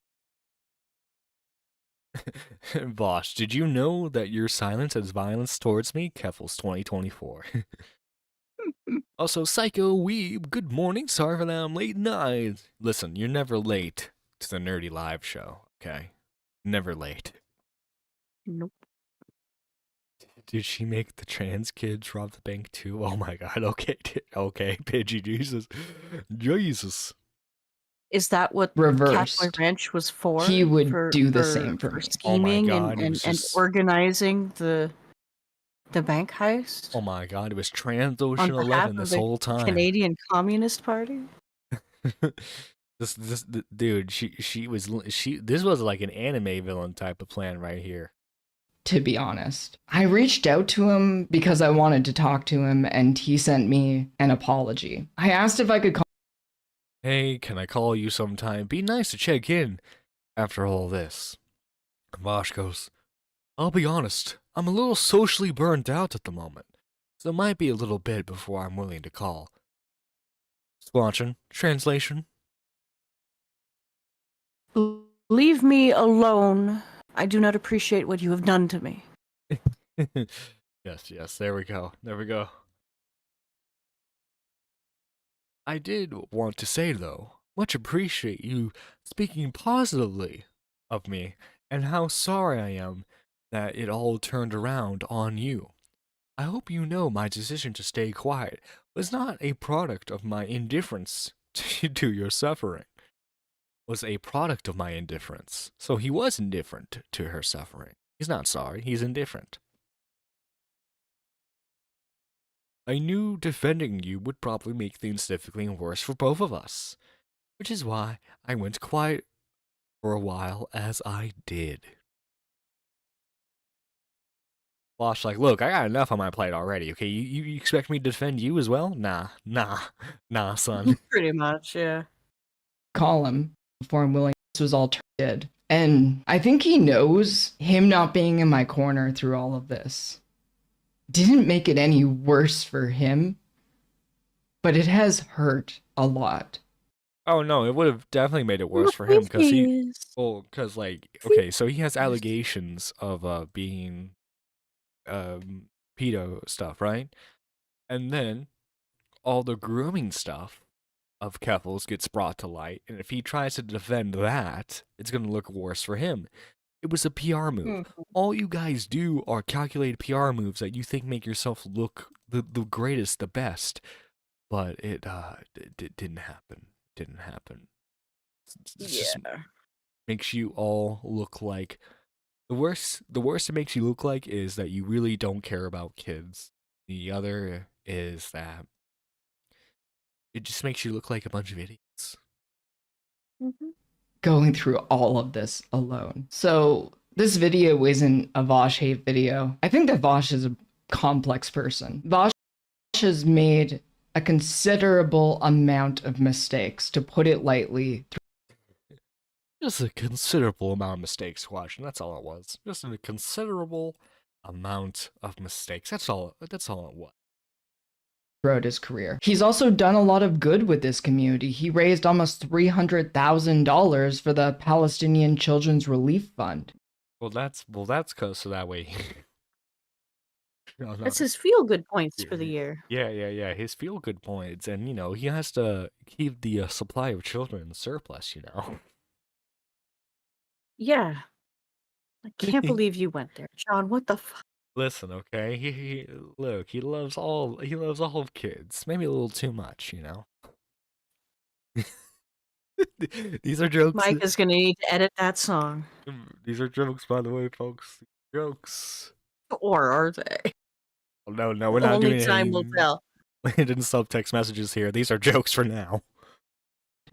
Boss, did you know that your silence is violence towards me? Keffals 2024. Also, Psycho Weeb, good morning. Sorry for that I'm late night. Listen, you're never late to the Nerdy Live show, okay? Never late. Nope. Did she make the trans kids rob the bank too? Oh my god, okay, okay, Pidgey, Jesus. Jesus. Is that what Reversed. Catboy Ranch was for? He would do the same for me. Scheming Oh my God, it and, was and just- organizing the bank heist? Oh my god, it was Trans Ocean On behalf 11 of this the whole time. Canadian Communist Party? this dude, this was like an anime villain type of plan right here. To be honest, I reached out to him because I wanted to talk to him, and he sent me an apology. I asked if I could call. Hey, can I call you sometime? Be nice to check in after all this. Vosh goes, I'll be honest, I'm a little socially burnt out at the moment, so it might be a little bit before I'm willing to call. Squatchin, translation? Leave me alone. I do not appreciate what you have done to me. Yes, there we go. I did want to say, though, much appreciate you speaking positively of me, and how sorry I am that it all turned around on you. I hope you know my decision to stay quiet was not a product of my indifference to your suffering. Was a product of my indifference. So he was indifferent to her suffering. He's not sorry, he's indifferent. I knew defending you would probably make things significantly worse for both of us, which is why I went quiet for a while as I did. Bosh like, look, I got enough on my plate already, okay? You expect me to defend you as well? Nah, son. Pretty much, yeah. Call him before I'm willing. This was all did. And I think he knows him not being in my corner through all of this didn't make it any worse for him, but it has hurt a lot. Oh no, it would have definitely made it worse for him because okay, so he has allegations of being pedo stuff, right? And then all the grooming stuff of Keffals gets brought to light, and if he tries to defend that, it's going to look worse for him. It was a PR move. All you guys do are calculated PR moves that you think make yourself look the greatest, the best, but it didn't happen. Didn't happen. It just makes you all look like the worst it makes you look like is that you really don't care about kids. The other is that it just makes you look like a bunch of idiots. Going through all of this alone. So this video isn't a Vosh hate video. I think that Vosh is a complex person. Vosh has made a considerable amount of mistakes, to put it lightly. Just a considerable amount of mistakes, Watch, and that's all it was. Just a considerable amount of mistakes. That's all it was. Throughout his career. He's also done a lot of good with this community. He raised almost $300,000 for the Palestinian Children's Relief Fund. Well, that's because so that way. That's his feel-good points for the year. Yeah. His feel-good points, and he has to keep the supply of children in surplus. Yeah. I can't believe you went there, John. What the fuck? Listen, okay. He loves all kids. Maybe a little too much, These are jokes. Mike is gonna need to edit that song. These are jokes, by the way, folks. Jokes. Or are they? Oh, no, we're not Only doing time will tell. Hidden subtext messages here. These are jokes for now.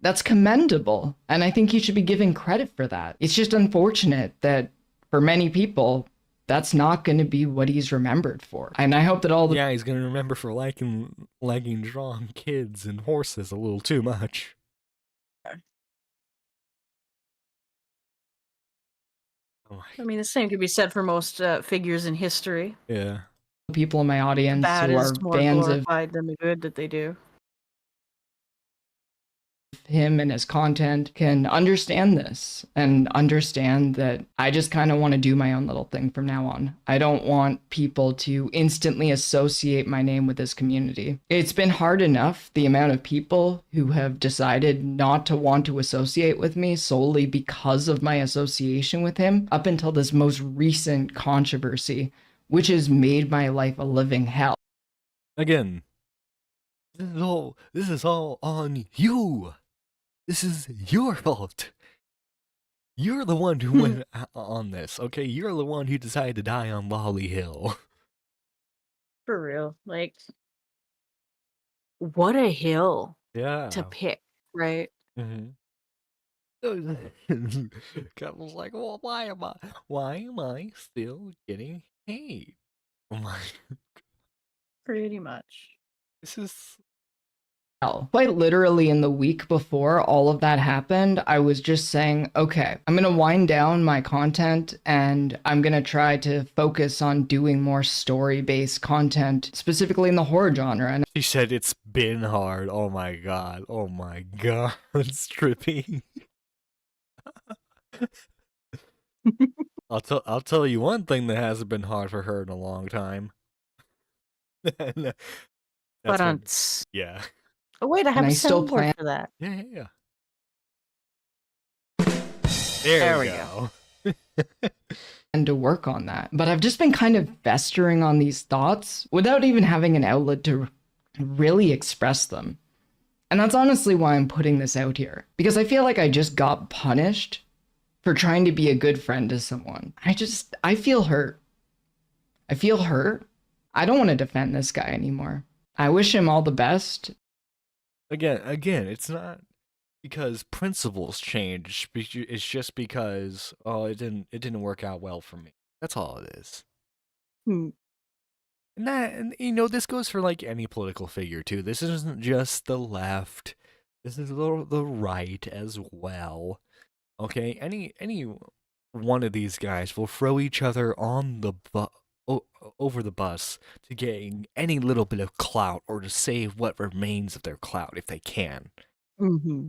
That's commendable, and I think he should be given credit for that. It's just unfortunate that for many people, that's not going to be what he's remembered for. And I hope that all the... Yeah, he's going to remember for liking drawing kids and horses a little too much. I mean, the same could be said for most figures in history. Yeah. People in my audience Bad who is are more fans of... glorified than the good that they do. him and his content can understand this and understand that I just kind of want to do my own little thing from now on. I don't want people to instantly associate my name with this community. It's been hard enough, the amount of people who have decided not to want to associate with me solely because of my association with him, up until this most recent controversy, which has made my life a living hell. Again, this is all on you. This is your fault. You're the one who went on this, okay? You're the one who decided to die on Lolly Hill. For real. Like, what a hill Yeah. to pick, right? Mm-hmm. Keffals like, well, why am I still getting hate? Oh my, Pretty much. this is hell. Quite literally, in the week before all of that happened, I was just saying, okay, I'm going to wind down my content and I'm going to try to focus on doing more story-based content, specifically in the horror genre. And she said it's been hard. Oh my god. Oh my god. It's trippy. I'll tell you one thing that hasn't been hard for her in a long time. That's But when, yeah. oh wait, I have I a still soundboard plan- for that. Yeah. There we go. and to work on that. But I've just been kind of festering on these thoughts without even having an outlet to really express them. And that's honestly why I'm putting this out here. Because I feel like I just got punished for trying to be a good friend to someone. I feel hurt. I feel hurt. I don't want to defend this guy anymore. I wish him all the best. Again, it's not because principles change. It's just because it didn't work out well for me. That's all it is. Hmm. And you know, this goes for like any political figure too. This isn't just the left. This is the right as well. Okay, any one of these guys will throw each other on the over the bus to gain any little bit of clout or to save what remains of their clout if they can. Mm-hmm.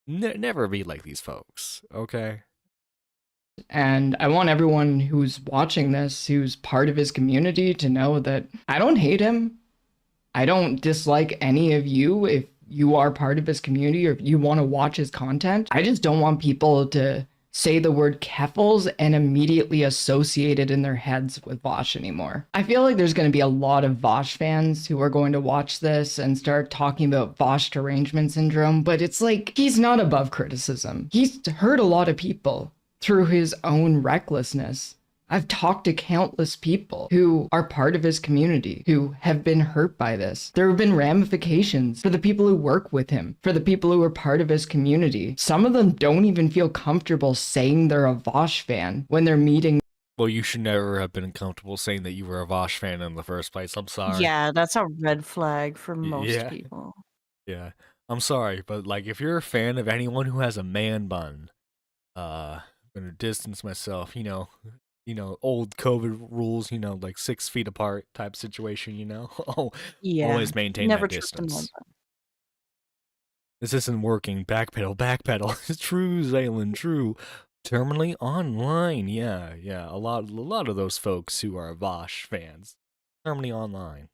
Never be like these folks, okay? And I want everyone who's watching this, who's part of his community, to know that I don't hate him. I don't dislike any of you if you are part of his community or if you want to watch his content. I just don't want people to say the word Keffals and immediately associate it in their heads with Vosh anymore. I feel like there's going to be a lot of Vosh fans who are going to watch this and start talking about Vosh derangement syndrome, but it's like, he's not above criticism. He's hurt a lot of people through his own recklessness. I've talked to countless people who are part of his community who have been hurt by this. There have been ramifications for the people who work with him, for the people who are part of his community. Some of them don't even feel comfortable saying they're a Vosh fan when they're meeting. Well, you should never have been comfortable saying that you were a Vosh fan in the first place. I'm sorry. Yeah, that's a red flag for most Yeah. people. Yeah. I'm sorry, but like if you're a fan of anyone who has a man bun, I'm gonna distance myself, you know, old COVID rules, like 6 feet apart type situation, Yeah. always maintain Never that trust a man distance. bun. This isn't working. Backpedal. It's true, Zaylen, true. Terminally online, yeah. A lot of those folks who are Vosh fans. Terminally online.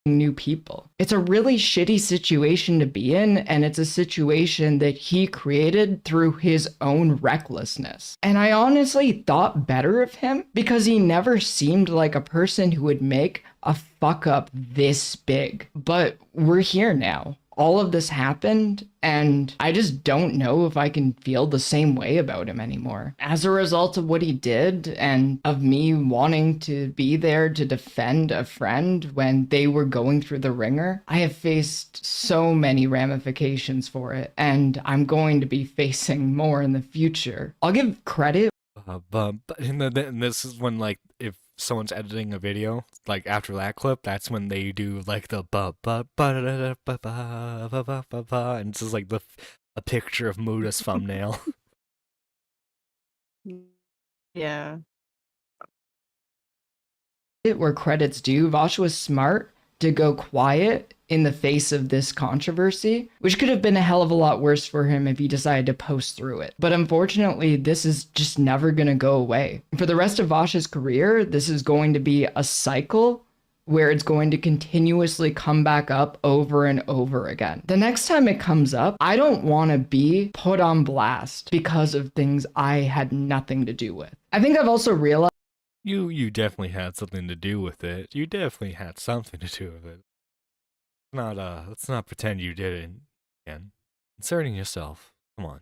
New people. It's a really shitty situation to be in, and it's a situation that he created through his own recklessness. And I honestly thought better of him because he never seemed like a person who would make a fuck up this big. But we're here now. All of this happened, and I just don't know if I can feel the same way about him anymore. As a result of what he did, and of me wanting to be there to defend a friend when they were going through the ringer, I have faced so many ramifications for it, and I'm going to be facing more in the future. I'll give credit. And this is when, like, if someone's editing a video, like after that clip, that's when they do like the and it's just like a picture of Muda's thumbnail. Yeah. Where credit's due, Vosh was smart to go quiet in the face of this controversy, which could have been a hell of a lot worse for him if he decided to post through it. But unfortunately, this is just never going to go away. For the rest of Vash's career, this is going to be a cycle where it's going to continuously come back up over and over again. The next time it comes up, I don't want to be put on blast because of things I had nothing to do with. I think I've also realized You definitely had something to do with it. You definitely had something to do with it. Let's not pretend you didn't. Again, inserting yourself. Come on.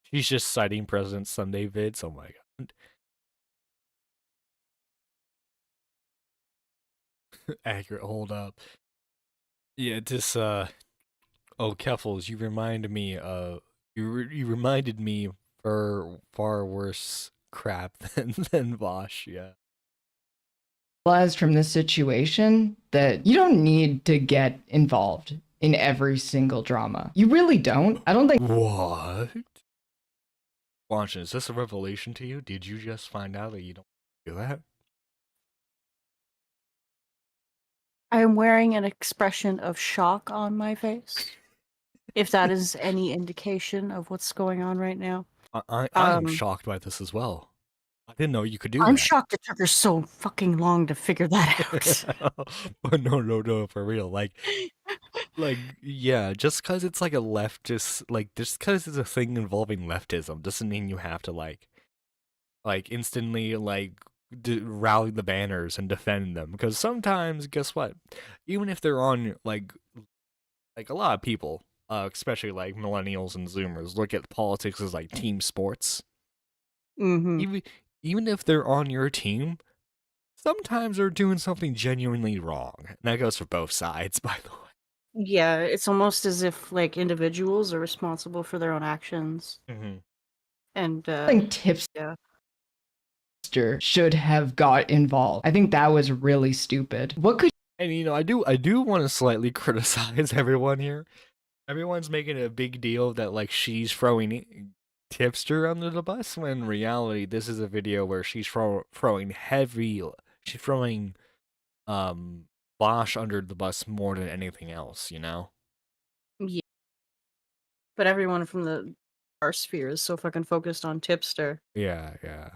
She's just citing President Sunday vids. Oh my god. Accurate. Hold up. Yeah, this oh Keffals, you reminded me of you reminded me for far worse crap than Vosh. Yeah. From this situation that you don't need to get involved in every single drama. You really don't. I don't think. What? Watch, is this a revelation to you? Did you just find out that you don't do that? I'm wearing an expression of shock on my face. If that is any indication of what's going on right now. I'm shocked by this as well. I didn't know you could do that. I'm shocked it took her so fucking long to figure that out. But no, for real. Like, yeah, just because it's like a leftist, just because it's a thing involving leftism doesn't mean you have to, like instantly, rally the banners and defend them. Because sometimes, guess what? Even if they're on, like a lot of people, especially, like, millennials and Zoomers, look at politics as, like, team sports. Mm-hmm. Even if they're on your team, sometimes they're doing something genuinely wrong. And that goes for both sides, by the way. Yeah, it's almost as if, like, individuals are responsible for their own actions. Mm-hmm. And, I think Tipster yeah. should have got involved. I think that was really stupid. What could And, I do want to slightly criticize everyone here. Everyone's making a big deal that, like, she's throwing Tipster under the bus, when in reality this is a video where she's throwing Bosch under the bus more than anything else, Yeah. But everyone from our sphere is so fucking focused on Tipster. Yeah.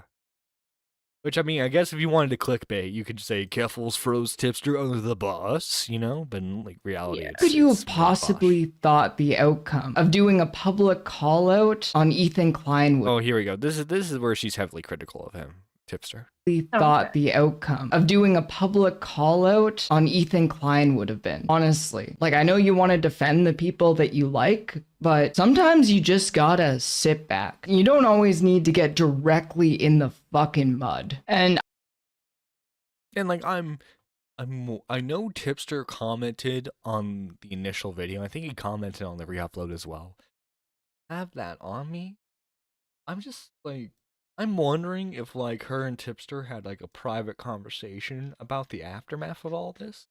Which, I mean, I guess if you wanted to clickbait, you could say Keffals throws Tipster under the bus, but in, like, reality, Yeah. could you it's have possibly thought the outcome of doing a public call out on Ethan Klein would Oh, here we go. This is where she's heavily critical of him, Tipster. thought the outcome of doing a public call out on Ethan Klein would have been? Honestly, like, I know you want to defend the people that you like, but sometimes you just gotta sit back. You don't always need to get directly in the fucking mud. And like, I know Tipster commented on the initial video. I think he commented on the re-upload as well. Have that on me. I'm just, like, I'm wondering if, like, her and Tipster had, like, a private conversation about the aftermath of all this.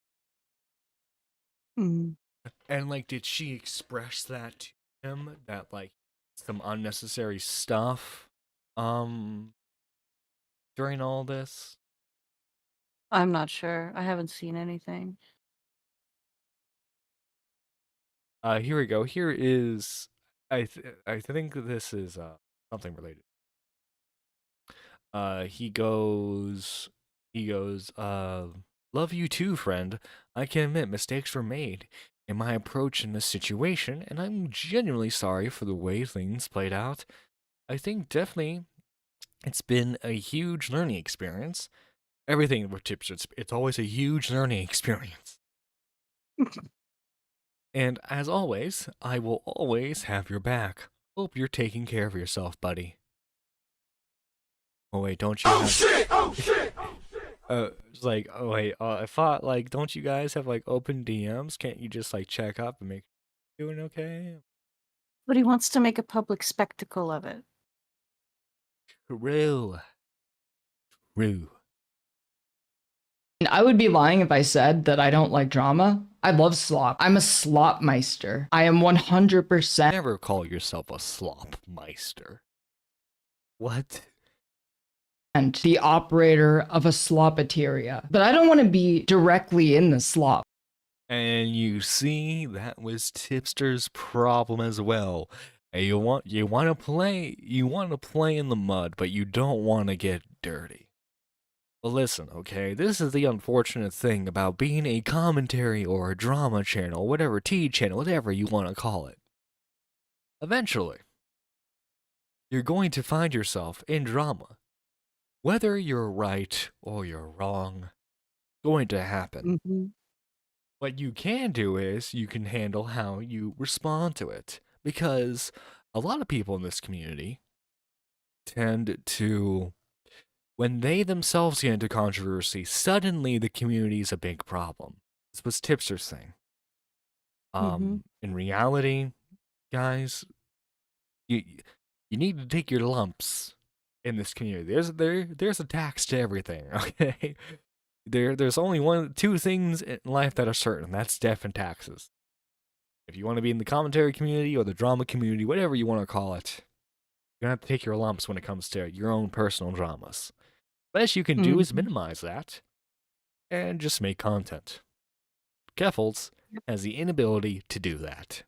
Mm. And, like, did she express that to him, that, like, some unnecessary stuff during all this? I'm not sure. I haven't seen anything. Here we go. Here is I think this is something related. He goes, love you too, friend. I can admit mistakes were made in my approach in this situation, and I'm genuinely sorry for the way things played out. I think definitely it's been a huge learning experience. Everything with Tipster, it's always a huge learning experience. And as always, I will always have your back. Hope you're taking care of yourself, buddy. Oh wait, don't you? Shit! It's like, oh wait, I thought, like, don't you guys have, like, open DMs? Can't you just, like, check up and make sure you're doing okay? But he wants to make a public spectacle of it. True. I would be lying if I said that I don't like drama. I love slop. I'm a slop meister. I am 100%. Never call yourself a slop meister. What? And the operator of a slopateria. But I don't want to be directly in the slop. And you see, that was Tipster's problem as well. And you want to play in the mud, but you don't want to get dirty. Well, listen, okay, this is the unfortunate thing about being a commentary or a drama channel, whatever, tea channel, whatever you want to call it. Eventually, you're going to find yourself in drama. Whether you're right or you're wrong, going to happen. Mm-hmm. What you can do is you can handle how you respond to it. Because a lot of people in this community tend to, when they themselves get into controversy, suddenly the community is a big problem. This was Tipster's thing. In reality, guys, you need to take your lumps in this community. There's a tax to everything, okay? There's only two things in life that are certain. That's death and taxes. If you want to be in the commentary community or the drama community, whatever you want to call it, you're going to have to take your lumps when it comes to your own personal dramas. Best you can do is minimize that and just make content. Keffals has the inability to do that,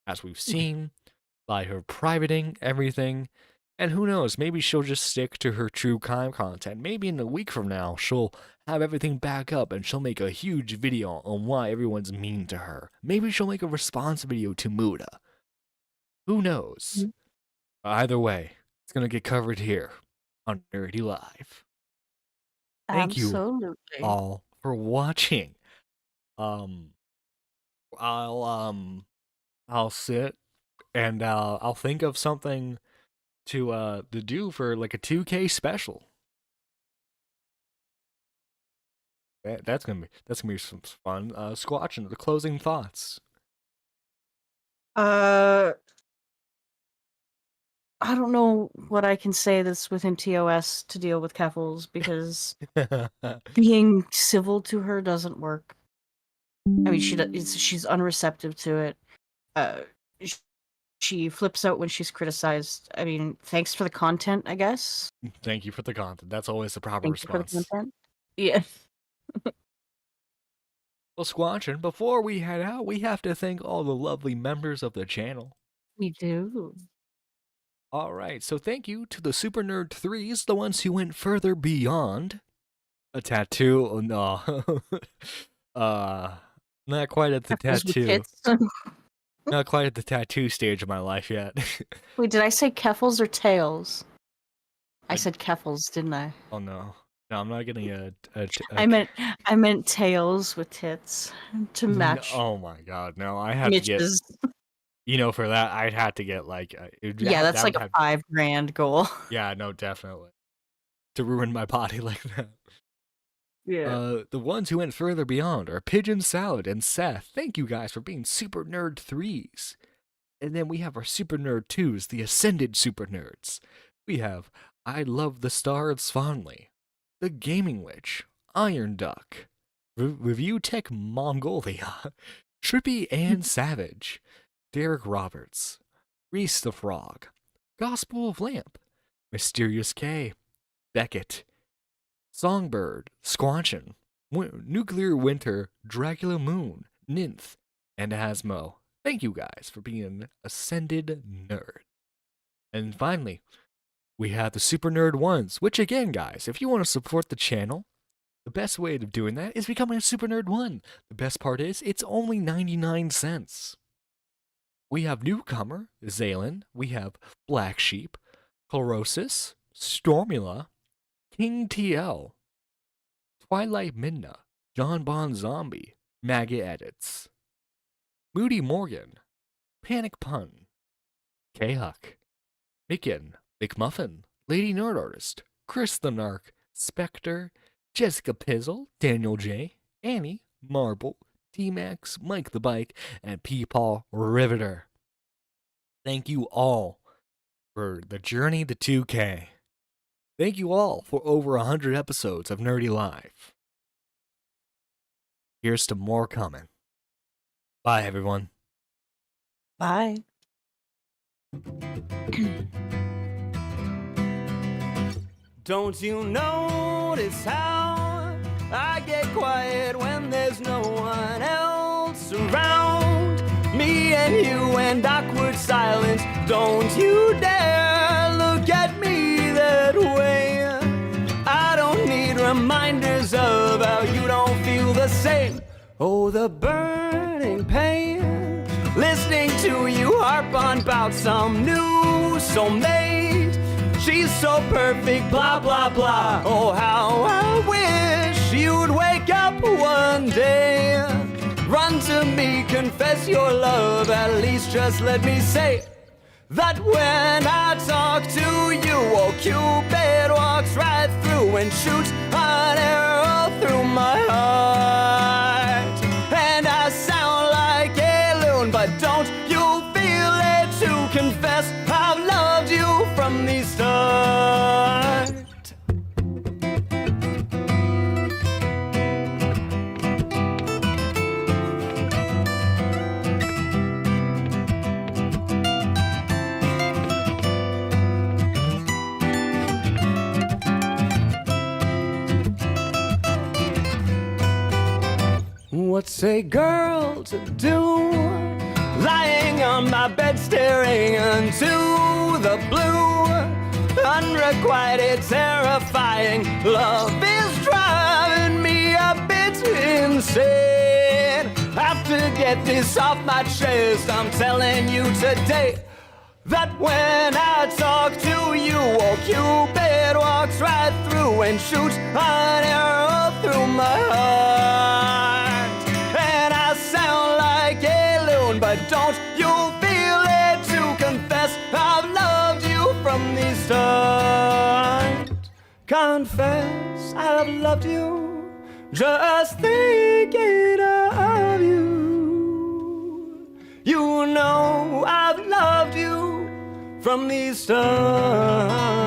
as we've seen by her privating everything. And who knows, maybe she'll just stick to her true crime content. Maybe in a week from now, she'll have everything back up and she'll make a huge video on why everyone's mean to her. Maybe she'll make a response video to Muda. Who knows? Either way, it's going to get covered here on Nerdy Live. Thank you all for watching. I'll sit and I'll think of something to do for like a 2K special. That's gonna be some fun. Squatching, the closing thoughts. I don't know what I can say that's within TOS to deal with Keffals, because being civil to her doesn't work. I mean, she's unreceptive to it. She flips out when she's criticized. I mean, thanks for the content, I guess. Thank you for the content. That's always the proper response. For the content. Yeah. Well, Squatchin, before we head out, we have to thank all the lovely members of the channel. We do. All right, so thank you to the Super Nerd 3s, the ones who went further beyond a tattoo. Oh, no. Not quite at the tattoo. Not quite at the tattoo stage of my life yet. Wait, did I say Keffals or Tails? I said Keffals, didn't I? Oh no. No, I'm not getting a I meant Tails with tits to match. Oh my god, no, I have Mitch's. to get, you know, for that I'd have to get like that's like a $5,000 goal. Yeah, no, definitely. To ruin my body like that. Yeah. The ones who went further beyond are Pigeon Salad and Seth. Thank you guys for being Super Nerd 3s. And then we have our Super Nerd 2s, the Ascended Super Nerds. We have I Love the Stars Fondly, The Gaming Witch, Iron Duck, Review Tech Mongolia, Trippy and Savage, Derek Roberts, Reese the Frog, Gospel of Lamp, Mysterious K, Beckett, Songbird, Squanchin, Nuclear Winter, Dracula Moon, Ninth, and Asmo. Thank you guys for being an Ascended Nerd. And finally, we have the Super Nerd 1s, which again, guys, if you want to support the channel, the best way of doing that is becoming a Super Nerd 1. The best part is, it's only 99 cents. We have Newcomer, Zalen, we have Black Sheep, Chlorosis, Stormula, King TL, Twilight Midna, John Bon Zombie, Maggot Edits, Moody Morgan, Panic Pun, K-Huck, Micken, McMuffin, Lady Nerd Artist, Chris the Narc, Spectre, Jessica Pizzle, Daniel J, Annie, Marble, T-Max, Mike the Bike, and Peepaw Riveter. Thank you all for the journey to 2K. Thank you all for over 100 episodes of Nerdy Live. Here's to more coming. Bye, everyone. Bye. Don't you notice how I get quiet when there's no one else between you and awkward silence. Don't you dare look at me that way. I don't need reminders of how you don't feel the same. Oh, the burning pain, listening to you harp on about some new soulmate. She's so perfect, blah, blah, blah. Oh, how I wish you'd wake up one day. Run to me, confess your love. At least just let me say that when I talk to you, oh, Cupid walks right through and shoots an arrow through my heart. And I sound like a loon, but don't you feel it to confess I've loved you from the start. What's a girl to do? Lying on my bed staring into the blue. Unrequited, terrifying love is driving me a bit insane. Have to get this off my chest. I'm telling you today that when I talk to you, oh, Cupid walks right through and shoots an arrow through my heart. And I sound like a loon, but don't you feel it to confess I've loved you from the start. Confess I've loved you, just thinking of you. You know I've loved you from the start.